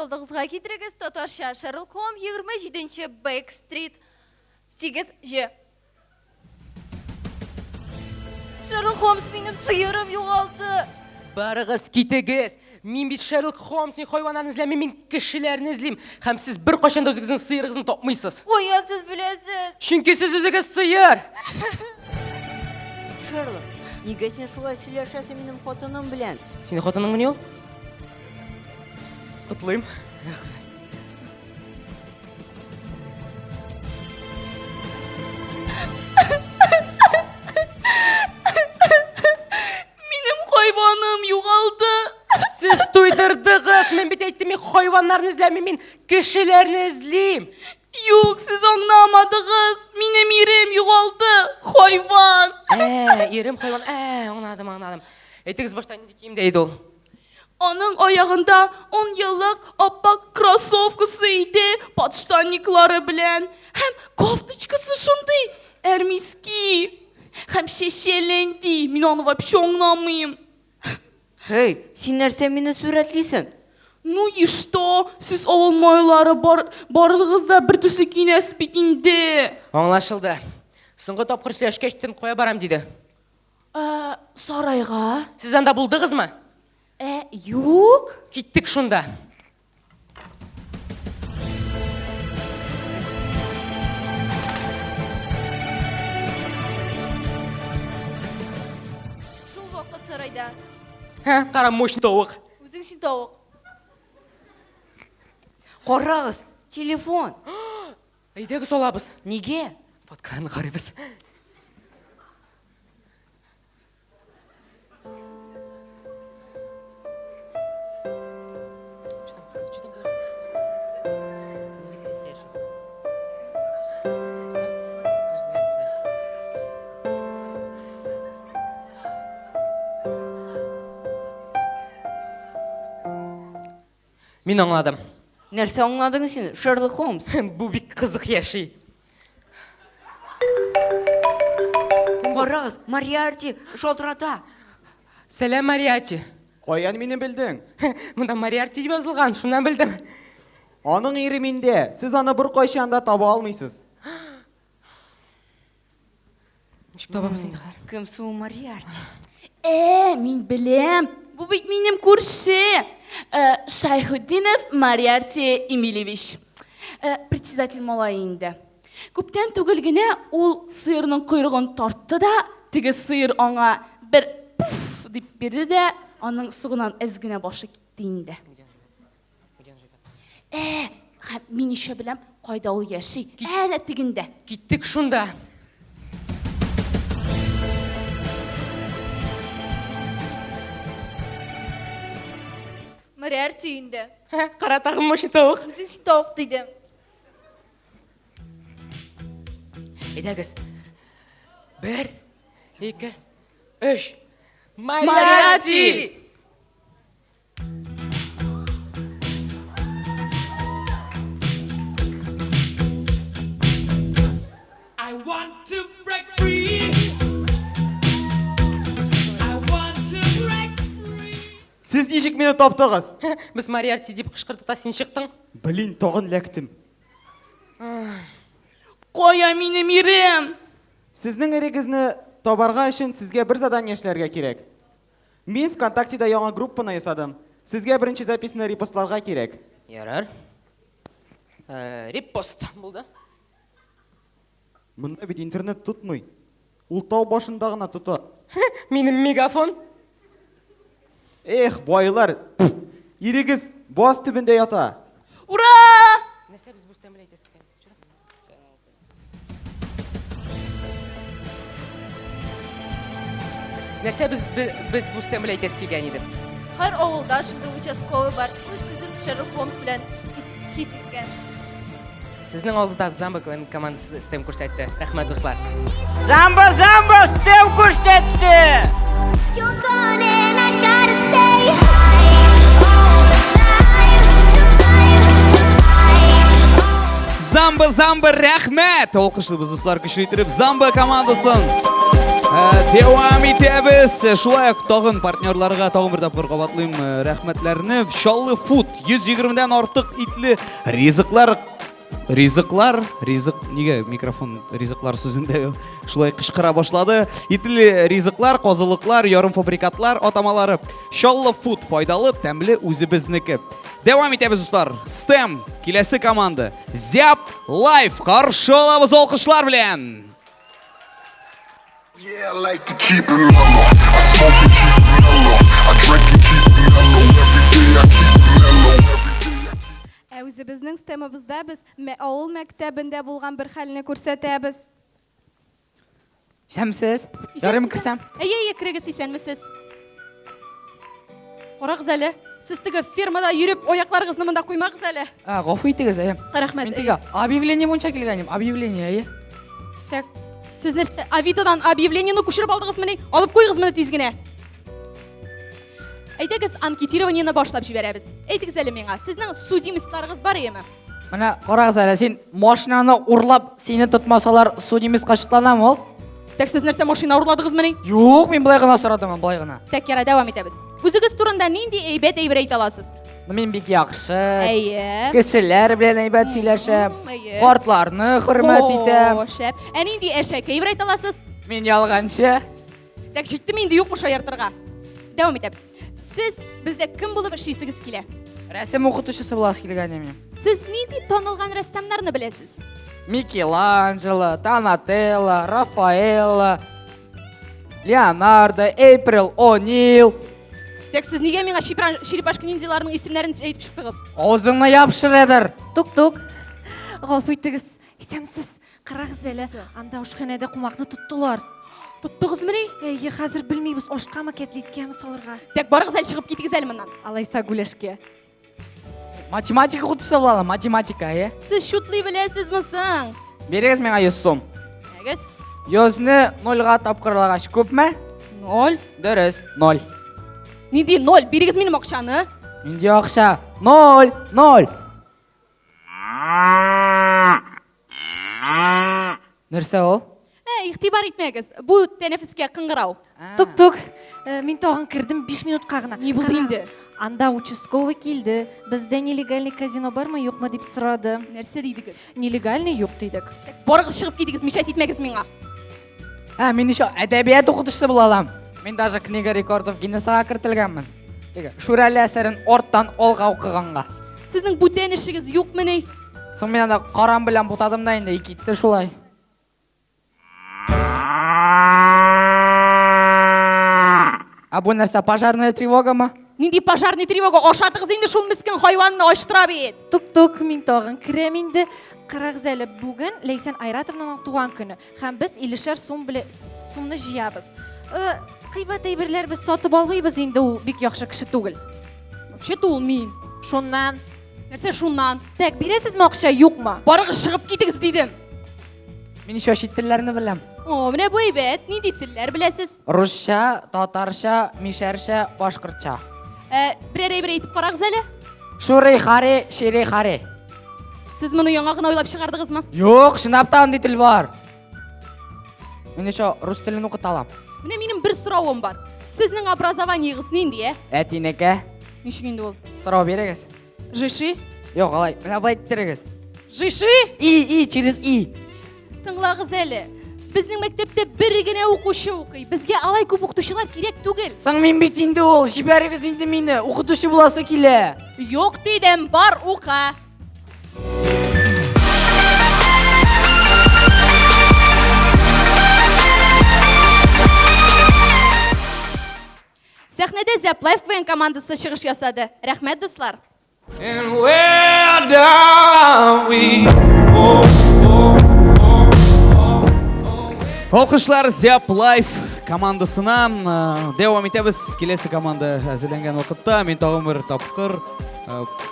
Алдыгызга китерегез татарча Sherlock Holmes 27-нче Back Street 8G. Sherlock Holmes, минем сыерым югалды. Барыгыз китегез. Мен бит Шерлок Холмстың хайваннарын ізлемеймін, мен кішілерін ізлеймін. Һәм сіз бір қашанда өзіңіздің сиырыңызды тапмайсыз. Қоя сіз білесіз. Чөнки сіз өзіңіз сиыр. Шерлок, неге сен шулай сөйләшәсең минем хатыным белән? Сенің хатының не ол? Құтлыйм. Минем хайваным югалды. Сіз тойдырдыңыз. Мен бит әйттім, мен хайваннарын ізлемеймін, мен кішілерін ізлеймін. Юк, сіз аңламадыңыз. Минем ирем югалды. Хайван. Ерім хайван. Аңладым. Әйтіңіз баштан не киім дейді ол? Аның аяғында 10 еллык аппак кроссовкасы иде, подштанниклары белән. Һәм кофточкасы шундый әрмиски. Һәм шешеленди. Мин аны вообще аңламыйм. Hey, син нәрсә мине сурәтлисең? Ну и что? Сіз авыл майлары барыгыз да бер төсле киенәсез бит инде. Аңлашылды. Соңғы тапқыр сөйләшкәч төн қоя барам дейді. Сарайға? Сіз анда булдығыз ма? Юк. Киттік шунда. Шул вакыт сарайда. Қара мощный тауық. Үзең син тавык. Қарағыз, телефон. Әйдәгіз олабыз. Неге? Фоткаларны қарайбыз. Мен аңладым. Нәрсә аңладың син, Шерлок Холмс? Бу бик қызық яши. Қарағыз, Мариарти шалтырата. Сәлем, Мариарти. Қоян мені білдің? Мұнда Мариарти деп жазылған, шунан білдім. Аның ері менде, сіз аны бір қойшанда таба алмайсыз. Ничек табамыз инде хәзер? Кем су Мариарти? Мин беләм. Бу бит минем күрше. Шайхутдинов Мариарти Эмильевич. Председатель малай инде. Күптән түгел генә ул сыерның койрыгын тартты да, теге сыер аңа бер пуф дип бирде дә, аның сугынан әз генә башы китте инде. Мин ишә беләм, кайда ул яши? Әнә тегендә. Киттік шунда. Мариарти өйінде. Қара тағым мощный тауық. Үзең син тавык дидем. Әйдәгіз. 1, 2, 3. Мариарти! I want to break free. I want to break free. Сіз нешік мені таптығыз? Біз Мариарти деп қышқырды та сен шықтың. Білін, тоғын ләктім. Қоя минем ирем. Сіздің ерегізні табарға үшін сізге бір задание эшләргә керек. Мен ВКонтактеда яңа группаны ясадым. Сізге бірінші записны репостларға керек. Ярар. Репост болды. Мұнда бит интернет тұтмый. Ул тау башындағына тұты. Менің мегафон. Байлар, ерегіз бас түбінде ята. Ура! Нәрсе біз бұстан білейтесіз кен? Нәрсе біз бұстан білейтесіз кен едім? Һәр авылда шундый участковый бар. Үз күзен Шерлок Холмс белән хис иткән. Сіздің алдыңызда Замба командасы істем көрсетті. Рахмет, достар. Замба істем көрсетті! Замба, рәхмәт! Олқышлы біз ұслар күшейтіріп, Замба командасын девам етебіз. Шулай тағын партнерларға тағын бір тапқыр қабатлыйм рәхмәтләріні. Шаллы фуд, 120-ден артық итлі ризықлар ризық неге микрофон ризықлар сөзінде шулай қышқыра башлады. Итілі ризықлар, қозылықлар, ярымфабрикатлар атамалары. Шоллы фуд файдалы, тәмлі өзі бізнекі. Девам етеміз ұстар. STEM келесі команда. Zap Life қаршы олабыз олқышлар білен. Yeah, I like to keep it mellow. I smoke and keep it mellow. I drink and keep it mellow. Every day I keep it mellow. Өзіміздің стемімізді біз ауыл мектебінде болған бір хәліне көрсетеміз. Исәнмісіз? Ярым кірсем? Кірегіз исәнмісіз? Қорағыз әлі, сіз тігі фермада үйреп ояқларыңызны мында қоймағыз әлі. Ғафу етіңіз, Рахмет. Мен тігі объявление бойынша келгенім, объявление, Так, сіздер Авитодан объявлениені көшіріп алдыңыз міне, алып қойғыз міне тезгіне. Әйтегіз, анкетированиені башлап жіберебіз. Әйтегіз әлі меңа, сіздің судимистларыңыз бар емі? Мына қарағыз әлі, сен машинаны ұрлап, сені тұтмасалар судимисқа шытланам ол? Так, сіз нәрсе машина ұрладыңыз міне? Жоқ, мен былай ғана сұрадым, былай ғана. Так, яра, дәуам етебіз. Өзіңіз турында нендей әйбет әйбір аласыз? Мен бек яқшы, Әйе. кішілер білен әйбет сөйлешіп, қартларны құрмет етем. Шәп. Нендей әшәк әйбір аласыз? Мен ялғаншы. Так, жетті менде yok mu шайыртырға? Дәуам етебіз. Сіз бізде кім болып ішесіңіз келе? Рәсім оқытушысы боласы келген емен. Сіз нендей танылған рәссамнарны білесіз? Микеланджело, Донателло, Рафаэлло, Леонардо, Эйприл О'Нил. Так, сіз неге меңа Шерепашка ниндзяларының есімдерін айтып шықтыңыз? Аузыңны япшыр едір. Тук-тук. Ғафу етіңіз. Исәмсіз. Қарағыз әлі, анда ошқанада құмақны тұттылар. Тұттығыз міне? Қазір білмейбіз, ошқа ма кәтлеткеміз оларға. Так, барығыз әлі шығып кетігіз әлі мұнан. Алайса гулешке. Математика құтысы болалы, математика, Сіз шутлай білесіз мұсың? Берегіз мен 100 сом. Әгіз? 100-ны 0-ға тапқырлағаш көп мә? 0. Дөріс, 0. Неде 0? Берегіз менің ақшаны? Менде ақша. 0, 0. Нәрсе ол? Иқтибар етмегіз. Бұл тәнефіске қыңғырау. Тук-тук. Мен тоған кірдім 5 минут қағына. Не болды енді? Анда участковый келді. Бізде нелегальный казино бар ма, жоқ ма деп сұрады. Нәрсе дейдігіз? Нелегальный жоқ дейдік. Барығыз шығып кетігіз, мешайт етмегіз меңа. Мен еще әдәбиет оқытушысы бола алам. Мен даже книга рекордов Гиннесаға кіртілгенмін. Шурәлі әсерін орттан олға оқығанға. Сіздің бұтенішігіз жоқ міне? Соң мен анда қарам білен бұтадым да енді екетті шулай. Бұл нәрсе пожарная тревога ма? Нендей пожарный тревога? Ошатығыз енді шул міскен хайуанны аштыра бейт. Тук-тук, мен тоғын кірем енді. Қарағыз әлі, бүгін Лейсан Айратовнаның туған күні. Һәм біз илішер сумны жиябыз. Қибат әйбірлер біз сатып алғайбыз енді, ол бек яқшы кіші түгіл. Вообще-то ол мен. Шоннан. Нәрсе шуннан? Так, бересіз ме ақша, жоқ ма? Барығыз шығып кетігіз дейдім. Мен еще шет тіллеріні білем. Міне бұл бет, нендей тіллер білесіз? Русша, татарша, мишерша, башқұртша. Бірер айтып қарағыз әлі? Шурей харе, шерей харе. Сіз мұны яңағын ойлап шығардыңыз ма? Жоқ, шынаптан дей тіл бар. Мен еще рус тілін оқыта алам. Міне менің бір сұрауым бар. Сіздің образованиеңіз нендей, Әтинеке. Нешік енді ол? Сұрау берегіз. Жиши? Жоқ, алай, мен абай еттерегіз. Жиши? И, через и. Тыңлағыз әлі. Біздің мектепте біргіне оқушы оқи. Бізге алай көп оқытушылар керек түгіл. Саң мен бет енді ол, жіберегіз енді мені, оқытушы боласы келе. Жоқ дейдім, бар оқа. Сәхнеде Zap Life Band командасы шығыш ясады. Рәхмет, достар. And where down we Олқышлар Zap Life командасына девам етеміз. Келесі команда әзірленген уақытта мен тағым бір тапқыр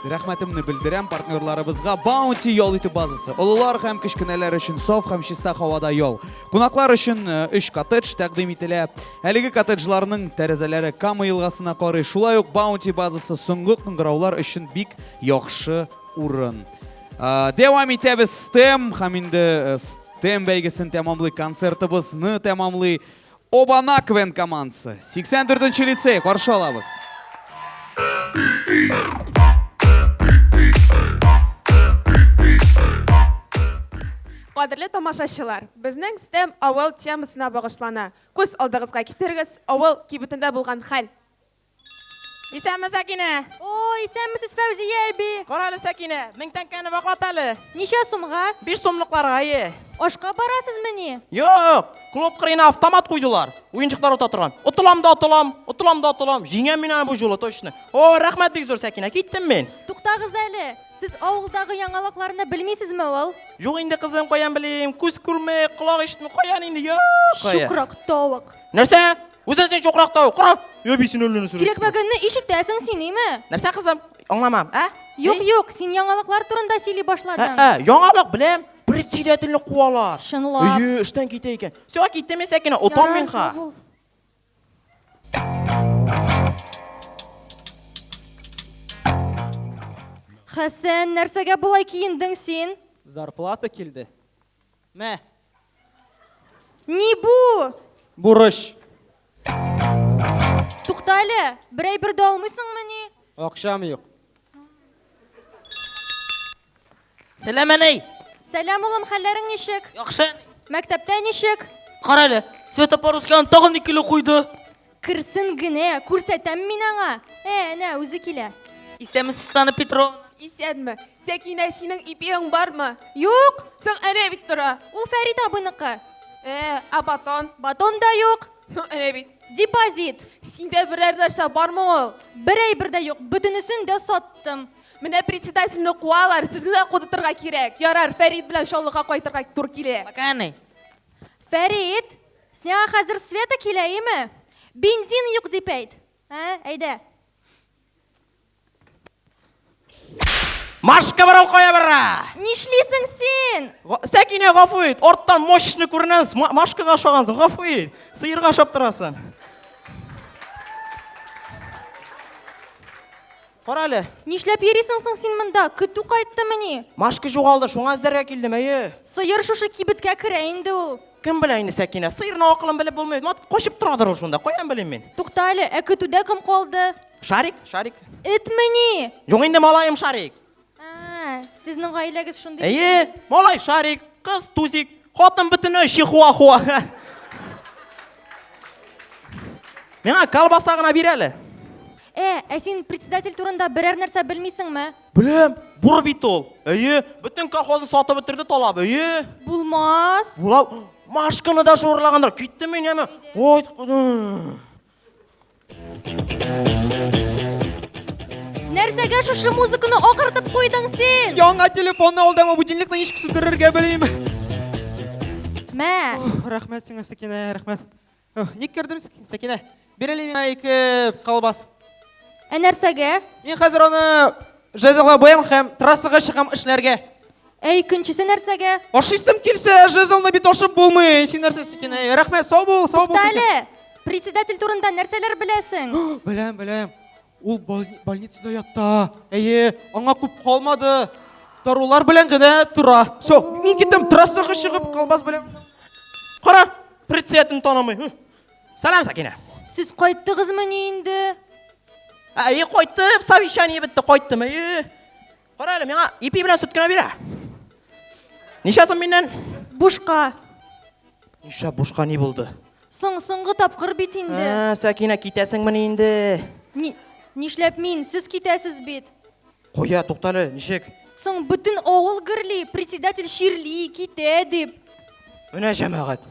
рәхметімні білдірем партнерларыбызға Bounty yol иту базасы. Олылар һәм кішкенелер үшін соф һәм чиста һавада yol. Қонақлар үшін 3 коттедж тәқдим ителә. Әлеге коттеджларның тәрәзәләре Кама елгасына карый. Шулай ук Bounty базасы соңгы кыңгыраулар үшін бик яхшы урын. Девам итәбез STEM һәм инде STEM бәйгесен тәмамлый концертыбызны тәмамлый Обана Квен командасы. 84-нче лицей каршы алабыз. Қадірлі тамашашылар, біздің STEM ауыл темасына бағышлана. Көз алдығызға кетіргіз, ауыл кебітінде болған хәл. Исәнме Сәкинә? О, исәнмесез Фәүзия әби. Қаралы Сәкинә, 1000 тәңкәне ваклаталы. Ничә сумга? 5 сумлыкларга, Ашка барасызмы ни? Yok, klub кырыйна автомат куйдылар. Уенчыклар ота торган. Утылам да отылам. Жиңәм мин аны бу жолы точно. О, рәхмәт бик зур Сәкинә, киттем мин. Туктагыз әле. Сез авылдагы яңалыкларны белмисезме ул? Юк инде кызым, каян белим. Күз күрмәй, колак ишетми каян инде. Юк. Шукрак тавык. Нәрсә? Үзең син шукрак тавык. Кара. Yo бисен өлүнө сүрөт. Кирәкмәгәнне ишетәсең син, име? Нәрсә кызым? Аңламам, а? Юк, син яңалыклар турында сөйли башладың. Яңалык беләм. Председательне куалар. Шынлап. Эштән китә икән. Сиңа киттеме Сәкинә? Отам мин ха. Хәсән, нәрсәгә булай киендең син? Зарплата килде. Мә, Ни бу? бурыш. Туктале, берәй бер дә алмыйсыңмы ни? Акчам юк. Сәлам әнәй. Сәлам улым, хәлләрең ничек? Яхшы. Мәктәптә ничек? Каралы, Светопаровскан тагын 2 кило куйды. Кирсен генә, күрсәтәм мин аңа. Әнә, үзе килә. Исәмсез Стана Петров. Исәнме? Сәкинә, синең ипең бармы? Юк. Соң әнә бит тора. Ул Фәрит абыныкы. А батон? Батон да юк. Соң әнә бит. Депозит. Синдә берәр нәрсә бармы ул? Берәй бер дә юк. Бөтенесен дә саттым. Менә председательне куалар, сезне дә кудытырга кирәк. Ярар, Фәрит белән шаулыга кайтырга тур килә. Баканы. Фәрит, сиңа хәзер Света килә, име? Бензин юк дип әйт. Әйдә. Машка барал кая бара. Нишлисең син? Сәкинә, гафу ит. Орттан мощный күренәс. Машкага шагансың, гафу ит. Сыерга шаптырасың. Каралы. Нишләп йөрисең соң син монда? Көтү кайттымы ни? Машка югалды, шуңа эзләргә килдем, әйе. Сыер шушы кибеткә керә инде ул. Кем белә инде Сәкинә? Сыерны акылын белеп булмый. Мат качып торадыр ул шунда. Каян белим мин? Туктале, көтүдә кем калды? Шарик. Этме ни? Юк инде малаем Шарик. Сезнең гаиләгез шундый. Әйе, малай Шарик, кыз Тузик, хатын бөтенләй чихуахуа. Миңа колбаса гына бир әле. Син председатель турында берәр нәрсә белмисеңме? Беләм, бур бит ул. Әйе, бөтен колхозны сатып бетерде талап. Әйе. Булмас. Булап, машканы да шурлагандар. Киттем мин яме. Ой, кызым. Нәрсәгә шушы музыканы акыртып куйдың син? Яңа телефонны алдым, будильникны ничек сүтәрергә белмим. Мә. Рәхмәт сиңа, Сәкинә, рәхмәт. Ник кердем, Сәкинә? Бир әле миңа 2 колбас. Нәрсәгә? Мин хәзер аны жазалабыйм һәм трассага чыгам эшләргә. Икенчесе нәрсәгә? Ашыйсым килсә, жазалны бит ашып булмый. Син нәрсә, Сәкинә? Рәхмәт, сау бул, сау бул. Туктале, председатель турында нәрсәләр беләсең? Беләм. Ул больницада ятта. Әйе, аңа күп калмады. Дарулар белән генә тора. Всё, мин киттем трассага чыгып колбас белән. Кара, председательне танымый. Салам Сәкинә. Сез кайттыгызмы ни инде? Әйе, кайттым, совещание бетте, кайттым. Әйе. Кара әле, миңа ипи белән сөт кенә бирә. Ничә сум миннән? Бушка. Ничә бушка ни булды? Соңгы тапкыр бит инде. Сәкинә, китәсеңме ни инде? Нишләп мин? Сез китәсез бит. Куя, туктале, ничек? Соң бөтен авыл гөрли, председатель ширли, китә дип. Менә җәмәгать.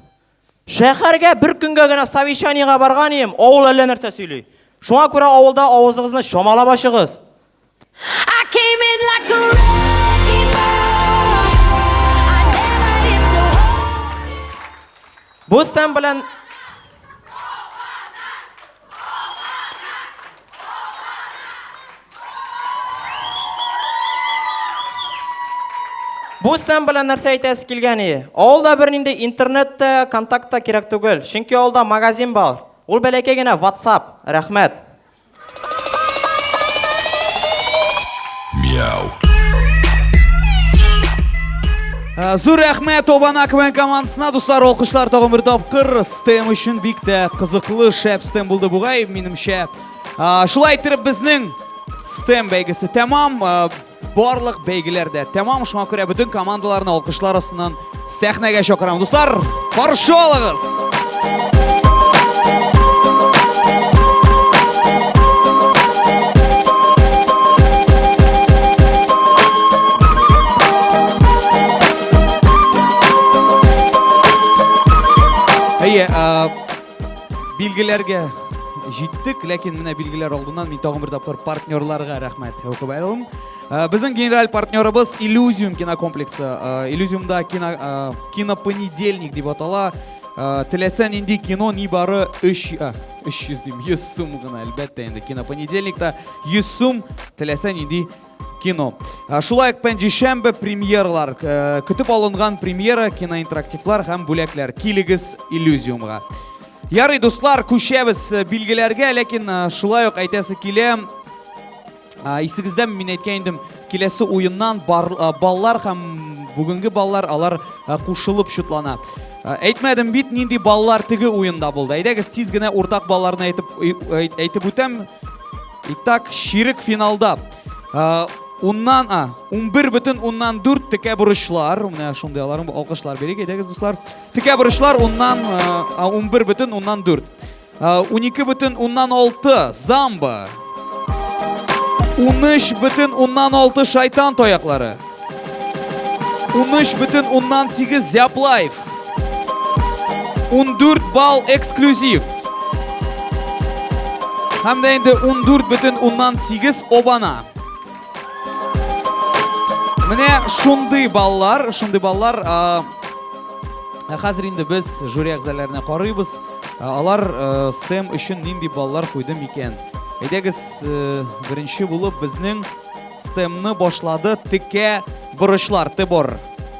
Шәһәргә бер көнгә генә совещаниегә барган идем, авыл әллә нәрсә сөйли. Шуңа күрә авылда авызыгызны шамалап ачыгыз. Бу сен белән Бу сен белән нәрсә әйтәсе килгән иде. Авылда бер нинди интернетта, контактта кирәк түгел. Чөнки авылда магазин бар. Ул бәләкәй генә WhatsApp. Рәхмәт. Мяу. Зур рәхмәт Обана КВН командасына, дуслар, алкышлар тагын бер тапкыр. STEM өчен бик тә кызыклы шәп STEM булды бугай, минемчә. Шулай итеп безнең STEM бәйгесе тәмам, барлык бәйгеләрдә тәмам. Шуңа күрә бөтен командаларны алкышлар астыннан сәхнәгә чакырам. Дуслар, каршы алыгыз. Әйе, билгеләргә җиттек, ләкин менә билгеләр алдыннан мин тагын бер тапкыр партнерларга рәхмәт укып аерылам. Безнең генераль партнерыбыз Иллюзиум кинокомплексы. Иллюзиумда кинопонедельник дип атала. Теләсә нинди кино нибары 100 сум гына, әлбәттә инде. Кинопонедельникта 100 сум, теләсә нинди кино. Шулай ук пәнҗешәмбе премьералар, көтеп алынган премьера, киноинтерактивлар һәм бүләкләр. Килегез Иллюзиумга. Ярый, дуслар, күчәбез билгеләргә, ләкин шулай ук әйтәсе килә. Исегездә мин әйткән идем, киләсе уеннан баллар һәм бүгенге баллар алар кушылып шутлана. Әйтмәдем бит, нинди баллар теге уенда булды. Әйдәгез тиз генә уртак балларны әйтеп үтәм. Итак, ширек финалда 11,4 текә бурычлар, менә шундыйларын алкышлар берик, әйдәгез дуслар. Текә бурычлар 11,4. 12,6 Замба. 13,6 Шайтан тояклары. 13,8 Зяплайф. 14 балл эксклюзив. Һәм дә инде 14,8 Обана. Менә шундый баллар, хәзер инде без жюри әгъзаларына карыйбыз. Алар STEM өчен нинди баллар куйды микән? Әйдәгез, беренче булып безнең STEM-ны башлады текә бурычлар, Тебор.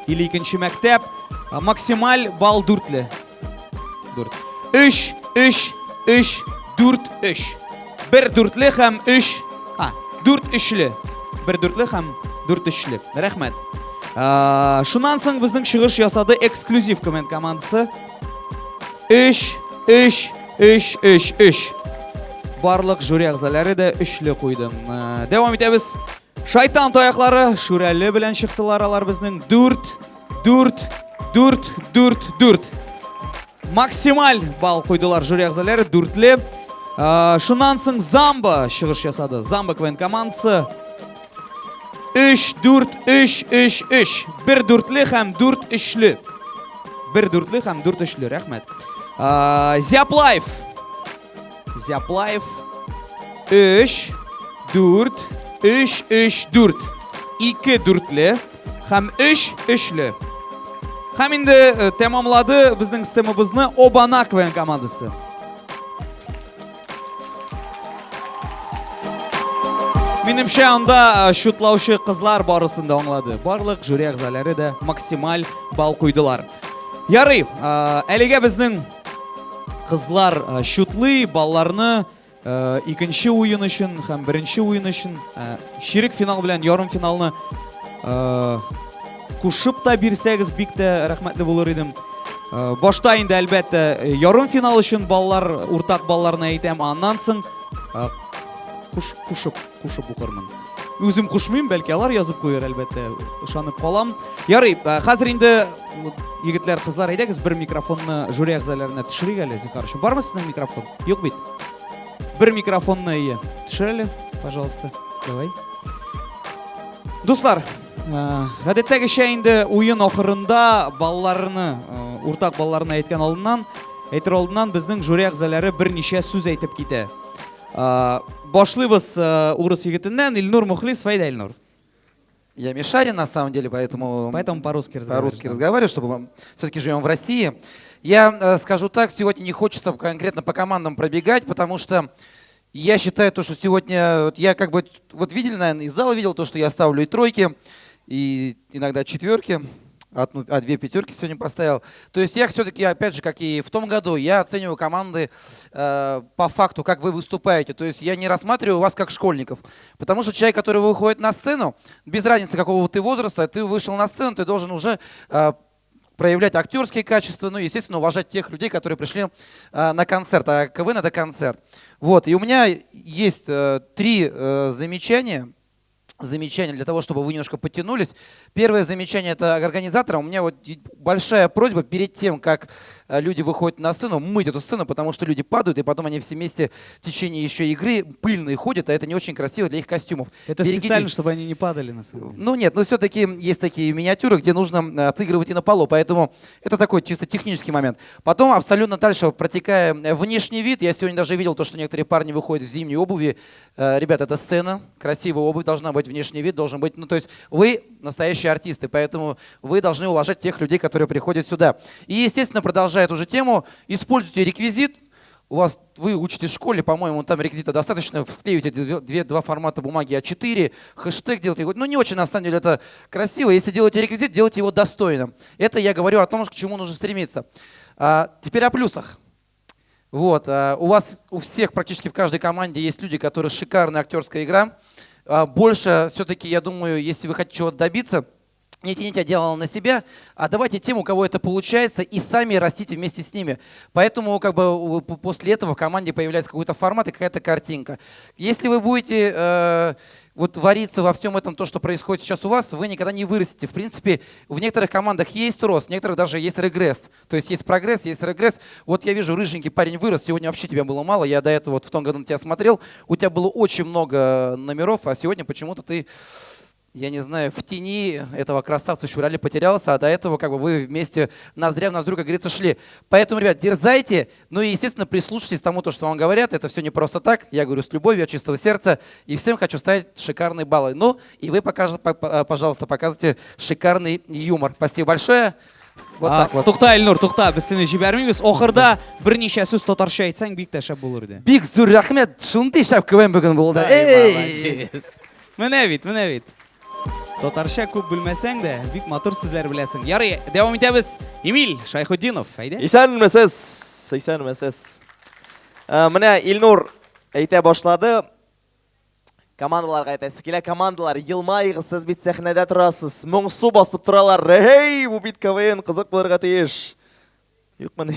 52-нче мәктәп, максималь балл 4-ле. 3, 3, 3, 4, 3. 1 4-ле һәм 3, 4 3-ле. 1 4-ле һәм 4 3-ле. Рәхмәт. Шуннан соң безнең чыгыш ясады эксклюзив командасы. 3, 3, 3, 3, 3. Барлык жюри әгъзалары да 3-ле куйды. Дәвам итәбез. Шайтан таяклары Шүрәле белән чыктылар алар безнең 4, 4, 4, 4, 4. Максималь балл куйдылар жюри әгъзалары 4-ле. Шуннан соң Замба чыгыш ясады. Замба КВН командасы 3, 4, 3, 3, 3. 1 4-ле һәм 4 3-ле. 1 4-ле һәм 4 3-ле. Рәхмәт. Зяплайф. Зяплайф 3, 4, 3, 3, 4. 2 4-ле һәм 3 3-ле. Һәм инде тәмамлады безнең STEM-ыбызны Обана КВН командасы. Минемчә, анда шутлаучы кызлар барысын да аңлады. Барлык жюри әгъзалары да максималь балл куйдылар. Ярый, әлегә безнең кызлар шутлый балларны икенче уен өчен һәм беренче уен өчен ширек финал белән ярым финалны кушып та бирсәгез бик тә рәхмәтле булыр идем. Башта инде әлбәттә ярым финал өчен баллар, уртак балларны әйтәм, аннан соң кушып укырмын. Үзем кушмыйм, бәлки алар язып куяр, әлбәттә, ышанып калам. Ярый, хәзер инде егетләр, кызлар, әйдәгез бер микрофонны жюри әгъзаларына төшерик әле, каршы. Бармы сезнең микрофон? Юк бит. Бер микрофонны төшер әле, пожалуйста. Давай. Дуслар, гадәттәгечә инде уен ахырында балларны, уртак балларны әйткән алдыннан, безнең жюри әгъзалары берничә сүз әйтеп китә. Башлыйбыз урыс егетеннән, Илнур Мухлис. Файда, Илнур. Я Мишарин, на самом деле, поэтому по-русски разговариваю, чтобы мы все-таки живем в России. Я скажу так, сегодня не хочется конкретно по командам пробегать, потому что я считаю, что сегодня, я как бы, вот видели, наверное, из зала видел то, что я ставлю и тройки, и иногда четверки. 2 пятерки сегодня поставил. То есть я все-таки, опять же, как и в том году, я оцениваю команды по факту, как вы выступаете. То есть я не рассматриваю вас как школьников. Потому что человек, который выходит на сцену, без разницы какого ты возраста, ты вышел на сцену, ты должен уже проявлять актерские качества, ну, естественно, уважать тех людей, которые пришли на концерт. А КВН — это концерт. Вот. И у меня есть 3 замечания. замечания для того, чтобы вы немножко подтянулись. Первое замечание это к организаторам. У меня вот большая просьба перед тем, как люди выходят на сцену, мыть эту сцену, потому что люди падают, и потом они все вместе в течение еще игры пыльные ходят, а это не очень красиво для их костюмов. Это специально, чтобы они не падали на самом деле. Ну нет, но все-таки есть такие миниатюры, где нужно отыгрывать и на полу, поэтому это такой чисто технический момент. Потом абсолютно дальше, протекая внешний вид, я сегодня даже видел то, что некоторые парни выходят в зимней обуви. Ребята, это сцена, красивая обувь должна быть, внешний вид должен быть. Ну то есть вы настоящие артисты, поэтому вы должны уважать тех людей, которые приходят сюда. И, естественно, продолжая эту же тему, используйте реквизит. Вы учитесь в школе, по-моему, там реквизита достаточно, склеивайте два формата бумаги А4, хэштег делайте. Ну, не очень, на самом деле, это красиво. Если делаете реквизит, делайте его достойным. Это я говорю о том, к чему нужно стремиться. Теперь о плюсах. Вот, у вас, у всех, практически в каждой команде есть люди, которые шикарная актерская игра. Больше, все-таки, я думаю, если вы хотите чего-то добиться, не тяните одеяло на себя, а давайте тем, у кого это получается, и сами растите вместе с ними. Поэтому как бы после этого в команде появляется какой-то формат и какая-то картинка. Если вы будете вот вариться во всем этом, то, что происходит сейчас у вас, вы никогда не вырастете. В принципе, в некоторых командах есть рост, в некоторых даже есть регресс. То есть есть прогресс, есть регресс. Вот я вижу, рыженький парень вырос, сегодня вообще тебя было мало. Я до этого вот в том году на тебя смотрел, у тебя было очень много номеров, а сегодня почему-то ты... Я не знаю, в тени этого красавца в феврале потерялся, а до этого как бы вы вместе ноздря в ноздрю, как говорится, шли. Поэтому, ребят, дерзайте, ну и, естественно, прислушайтесь к тому, что вам говорят. Это все не просто так. Я говорю с любовью, от чистого сердца. И всем хочу ставить шикарные баллы. Ну, и вы, пожалуйста, показывайте шикарный юмор. Спасибо большое. Вот так вот. Туқта, Эльнур, туқта, біз сені жібермейміз. Оқырда бірнеше сөз татарша айтсаң, бик тәшәп булыр еді. Бик зур рахмет, шундай шапкамен бүгін болды. Менә бит. Татарша күп белмәсәң дә, бик матур сүзләр беләсең. Ярый, дәвам итәбез. Эмиль Шайхутдинов, әйдә. Исәнмесез. Менә Илнур әйтә башлады. Командаларга әйтәсе килә, командалар елмайгыз, сез бит сәхнәдә торасыз. Моңсу басып торалар. Эй, бу бит КВН кызык булырга тиеш. Юкмы?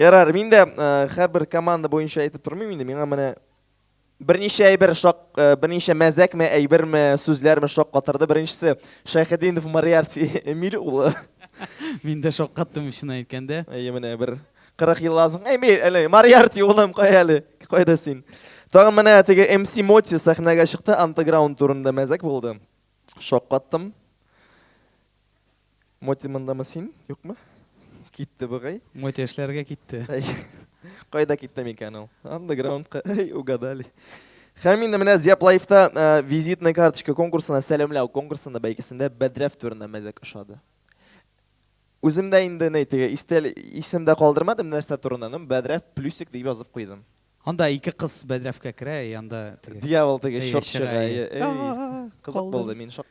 Ярар, мин дә һәрбер команда буенча әйтеп тормыйм инде. Миңа менә Берничә мәзәкме, әйберме, сүзләрме шок катырды. Беренчесе Шайхутдинов Мариарти Эмиль улы. Мин дә шок каттым ишен әйткәндә. Менә бер 40 ел лазым. Эмиль, Мариарти улым, кайда син? Тагын менә теге МС Моти сәхнәгә чыкты, андеграунд турында мәзәк булды. Шок каттым. Моти мондамы син? Юкмы? Китте бугай. Моти эшләргә китте. Кайда китте микән ул? Андеграундка, угадали. Һәм инде менә Зияплаевта визитная карточка конкурсына, сәламләү конкурсында бәйгесендә Бәдрәф турында мәзәк ошады. Үземдә инде нәйтеге исемдә калдырмадым нәрсә турында, Бәдрәф плюсик дип язып куйдым. Анда ике кыз Бәдрәфкә керә, анда теге. Дьявол теге шортчыга. Кызык булды, мин шок.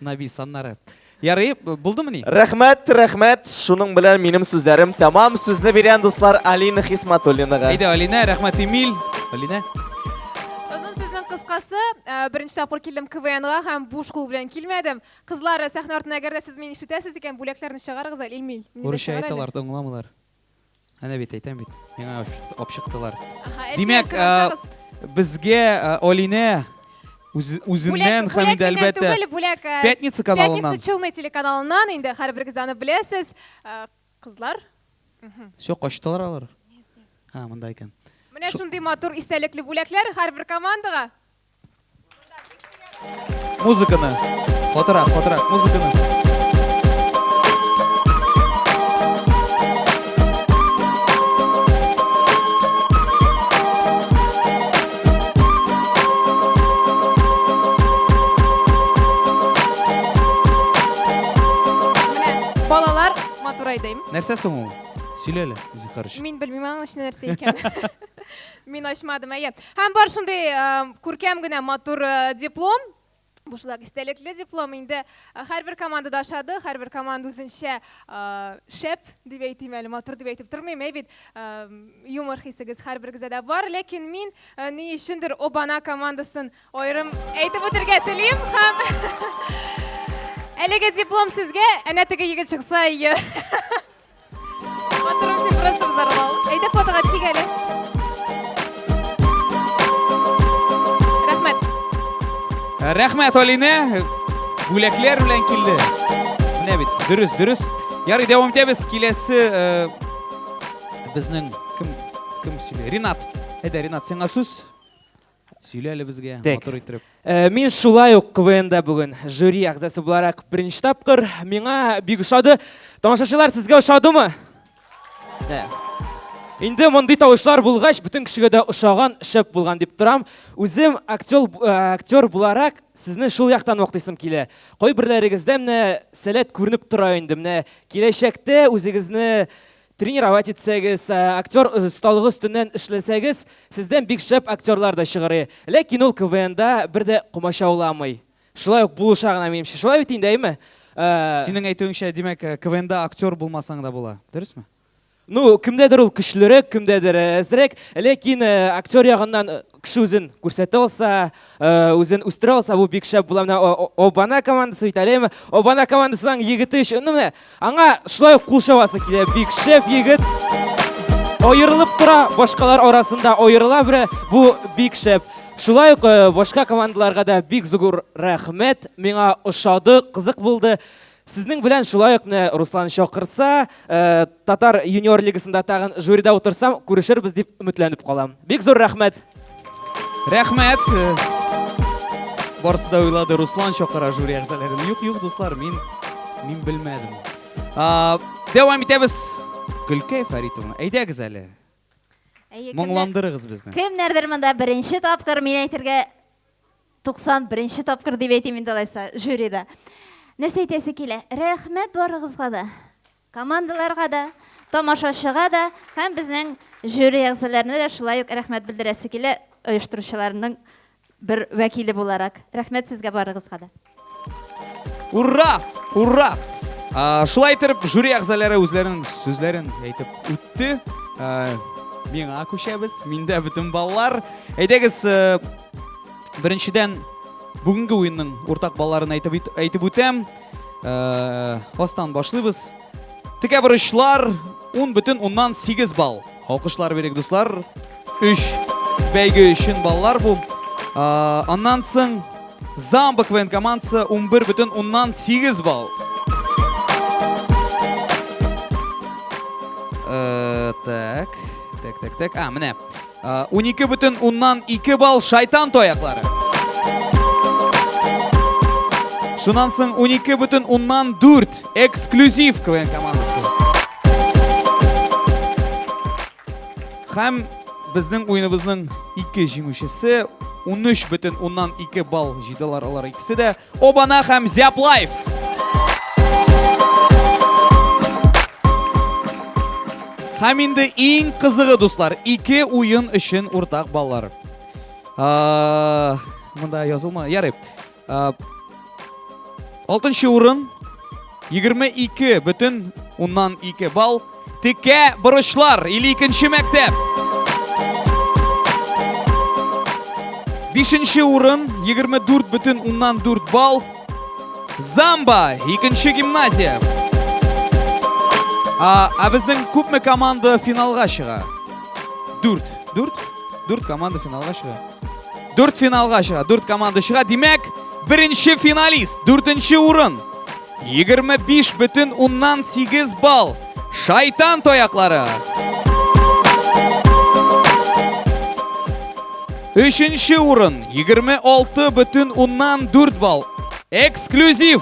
Наби саннары. Ярый, булдымы ни? Рәхмәт. Шуның белән минем сүзләрем тамам. Сүзне бирән дуслар Алина Хисматуллинага. Әйдә, Алина, рәхмәт Эмиль. Алина. Озын сүзнең кыскасы, беренче тапкыр килдем КВНга һәм буш кул белән килмәдем. Кызлар, сәхнә артына әгәр дә сез мине ишетәсез икән, бүләкләрне чыгарыгыз, Эмиль. Урысча әйтәләр, аңламыйлар. Әнә бит әйтәм бит. Миңа апчыктылар. Димәк, безгә Алина үзеннән һәм инде әлбәттә Пятница каналыннан. Пятница Челны телеканалыннан инде һәрберегез аны беләсез. Кызлар. Всё, качтылар алар. Монда икән. Менә шундый матур истәлекле бүләкләр һәрбер командага. Музыканы. Фоторак, музыканы. Балалар, матур әйдәм. Нәрсә соң ул? Сөйлә әле, Зихарыч. Мин белмим аны нәрсә икән. Мин ачмадым, әйе. Һәм бар шундый күркәм генә матур диплом. Бушлак истәлекле диплом инде һәрбер командада ашады, һәрбер команда үзенчә шәп дип әйтим әле, матур дип әйтеп тормыйм, бит юмор хисегез һәрберегездә дә бар, ләкин мин ни өчендер Обана командасын аерым әйтеп үтәргә телим һәм әлеге диплом сезгә, әнә теге егет чыкса, матурым син просто взорвал. Әйдә фотога чик әле. Рәхмәт Алине. Бүләкләр белән килде. Менә бит, дөрес. Ярый, дәвам итәбез. Киләсе безнең кем сөйләй? Ринат. Әйдә, Ринат, сиңа сүз. Сөйлә әле безгә, матур итеп. Мин шулай ук КВНда бүген жюри әгъзасы буларак беренче тапкыр. Миңа бик ошады. Тамашачылар, сезгә ошадымы? Инде мондый тавышлар булгач, бүтән кешегә дә ошаган, шәп булган дип торам. Үзем актер буларак сезне шул яктан мактыйсым килә. Кайберләрегездә менә сәләт күренеп тора инде. Менә киләчәктә үзегезне тренировать итсәгез, актер осталыгы өстеннән эшләсәгез, сездән бик шәп актерлар да чыгыры. Ләкин ул КВНда бер дә комачауламый. Шулай ук булыша гына минемчә. Шулай бит инде, әйме? Синең әйтүеңчә, димәк, КВНда актер булмасаң да була. Дөресме? Ну, кемдәдер ул көчлерәк, кемдәдер әзрәк, ләкин актер ягыннан кеше үзен күрсәтә алса, үзен үстерә алса, бу бик шәп була. Менә Обана командасы бит әлеме? Обана командасының егете өчен, менә аңа шулай ук кул чабасы килә. Бик шәп егет. Аерылып тора, башкалар арасында аерыла бирә. Бу бик шәп. Шулай ук башка командаларга да бик зур рәхмәт. Миңа ошады, кызык булды. Сезнең белән шулай ук Руслан чакырса, Татар юниор лигасында тагын жюрида утырсам, күрешербез дип өметләнеп калам. Бик зур рәхмәт. Рәхмәт. Барысы да уйлады, Руслан чакыра жюри әгъзаларын. Юк, дуслар, мин белмәдем. Дәвам итәбез. Гөлкәй Фәритовна, әйдәгез әле. Моңландырыгыз безне. Кемнәрдер монда беренче тапкыр, мин әйтергә 91-нче тапкыр дип әйтим инде алайса жюрида. Нәрсә әйтәсе килә? Рәхмәт барыгызга да, командаларга да, тамашачыга да, һәм безнең жюри әгъзаларына да шулай ук рәхмәт белдерәсе килә, оештыручыларның бер вәкиле буларак. Рәхмәт сезгә барыгызга да. Ура! Шулай итеп, жюри әгъзалары үзләренең сүзләрен әйтеп үтте. Миңа күчәбез, миндә бөтен баллар. Әйдәгез, беренчедән бүгенге уенның уртак балларын әйтеп үтәм. Астан башлыйбыз. Текәберешләр 10,8 балл. Алкышлар берек дуслар. 3 бәйге өчен баллар бу. Аннан соң Замба КВН командасы 11,8 балл. Так. Менә. 12,2 балл Шайтан тояклары. Шуннан соң 12,4 эксклюзив КВН командасы. Һәм безнең уеныбызның 2 җиңүчесе 13,2 балл җыйдылар алар икесе дә. Обана һәм Зяплайф. Һәм инде иң кызыгы дуслар, 2 уен өчен уртак баллар. Монда язылма, ярый. 6-нчы урын 22,2 балл. Текә бурычлар 52-нче мәктәп. 5-нче урын 24,4 балл. Замба 2-нче гимназия. Безнең күпме команда финалга чыга? 4 команда финалга чыга. 4 финалга чыга, 4 команда чыга. Димәк, беренче финалист, 4-нче урын 25,8 балл. Шайтан тояклары. 3-нче урын 26,4 балл. Эксклюзив.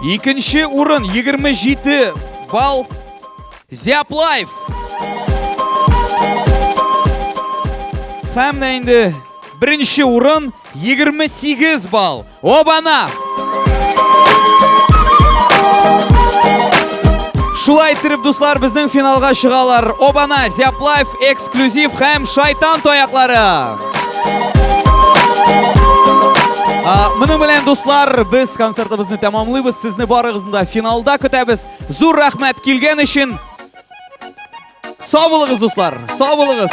2-нче урын 27 балл. Зяплайф. Һәм инде беренче урын 28 балл. Обана. Шулай итеп дуслар, безнең финалга чыгалар. Обана, Зяплайф, эксклюзив һәм Шайтан тояклары. Моның белән дуслар, без концертыбызны тәмамлыйбыз. Сезне барыгызны да финалда көтәбез. Зур рәхмәт килгән өчен. Сау булыгыз, дуслар. Сау булыгыз.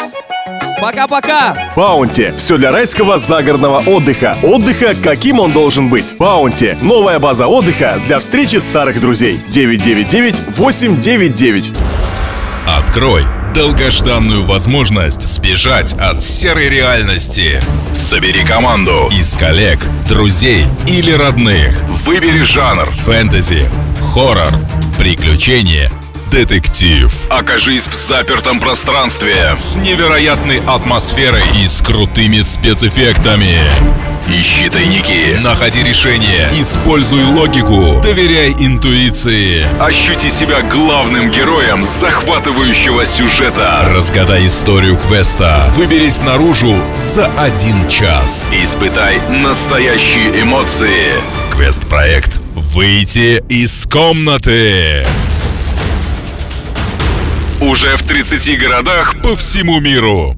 Пока-пока. Баунти. Все для райского загородного отдыха. Отдыха, каким он должен быть. Баунти. Новая база отдыха для встречи старых друзей. 999-899. Открой долгожданную возможность сбежать от серой реальности. Собери команду из коллег, друзей или родных. Выбери жанр: фэнтези, хоррор, приключения, детектив. Окажись в запертом пространстве с невероятной атмосферой и с крутыми спецэффектами. Ищи тайники, находи решения, используй логику, доверяй интуиции. Ощути себя главным героем захватывающего сюжета. Разгадай историю квеста. Выберись наружу за 1 час. Испытай настоящие эмоции. Квест-проект «Выйти из комнаты». Уже в 30 городах по всему миру.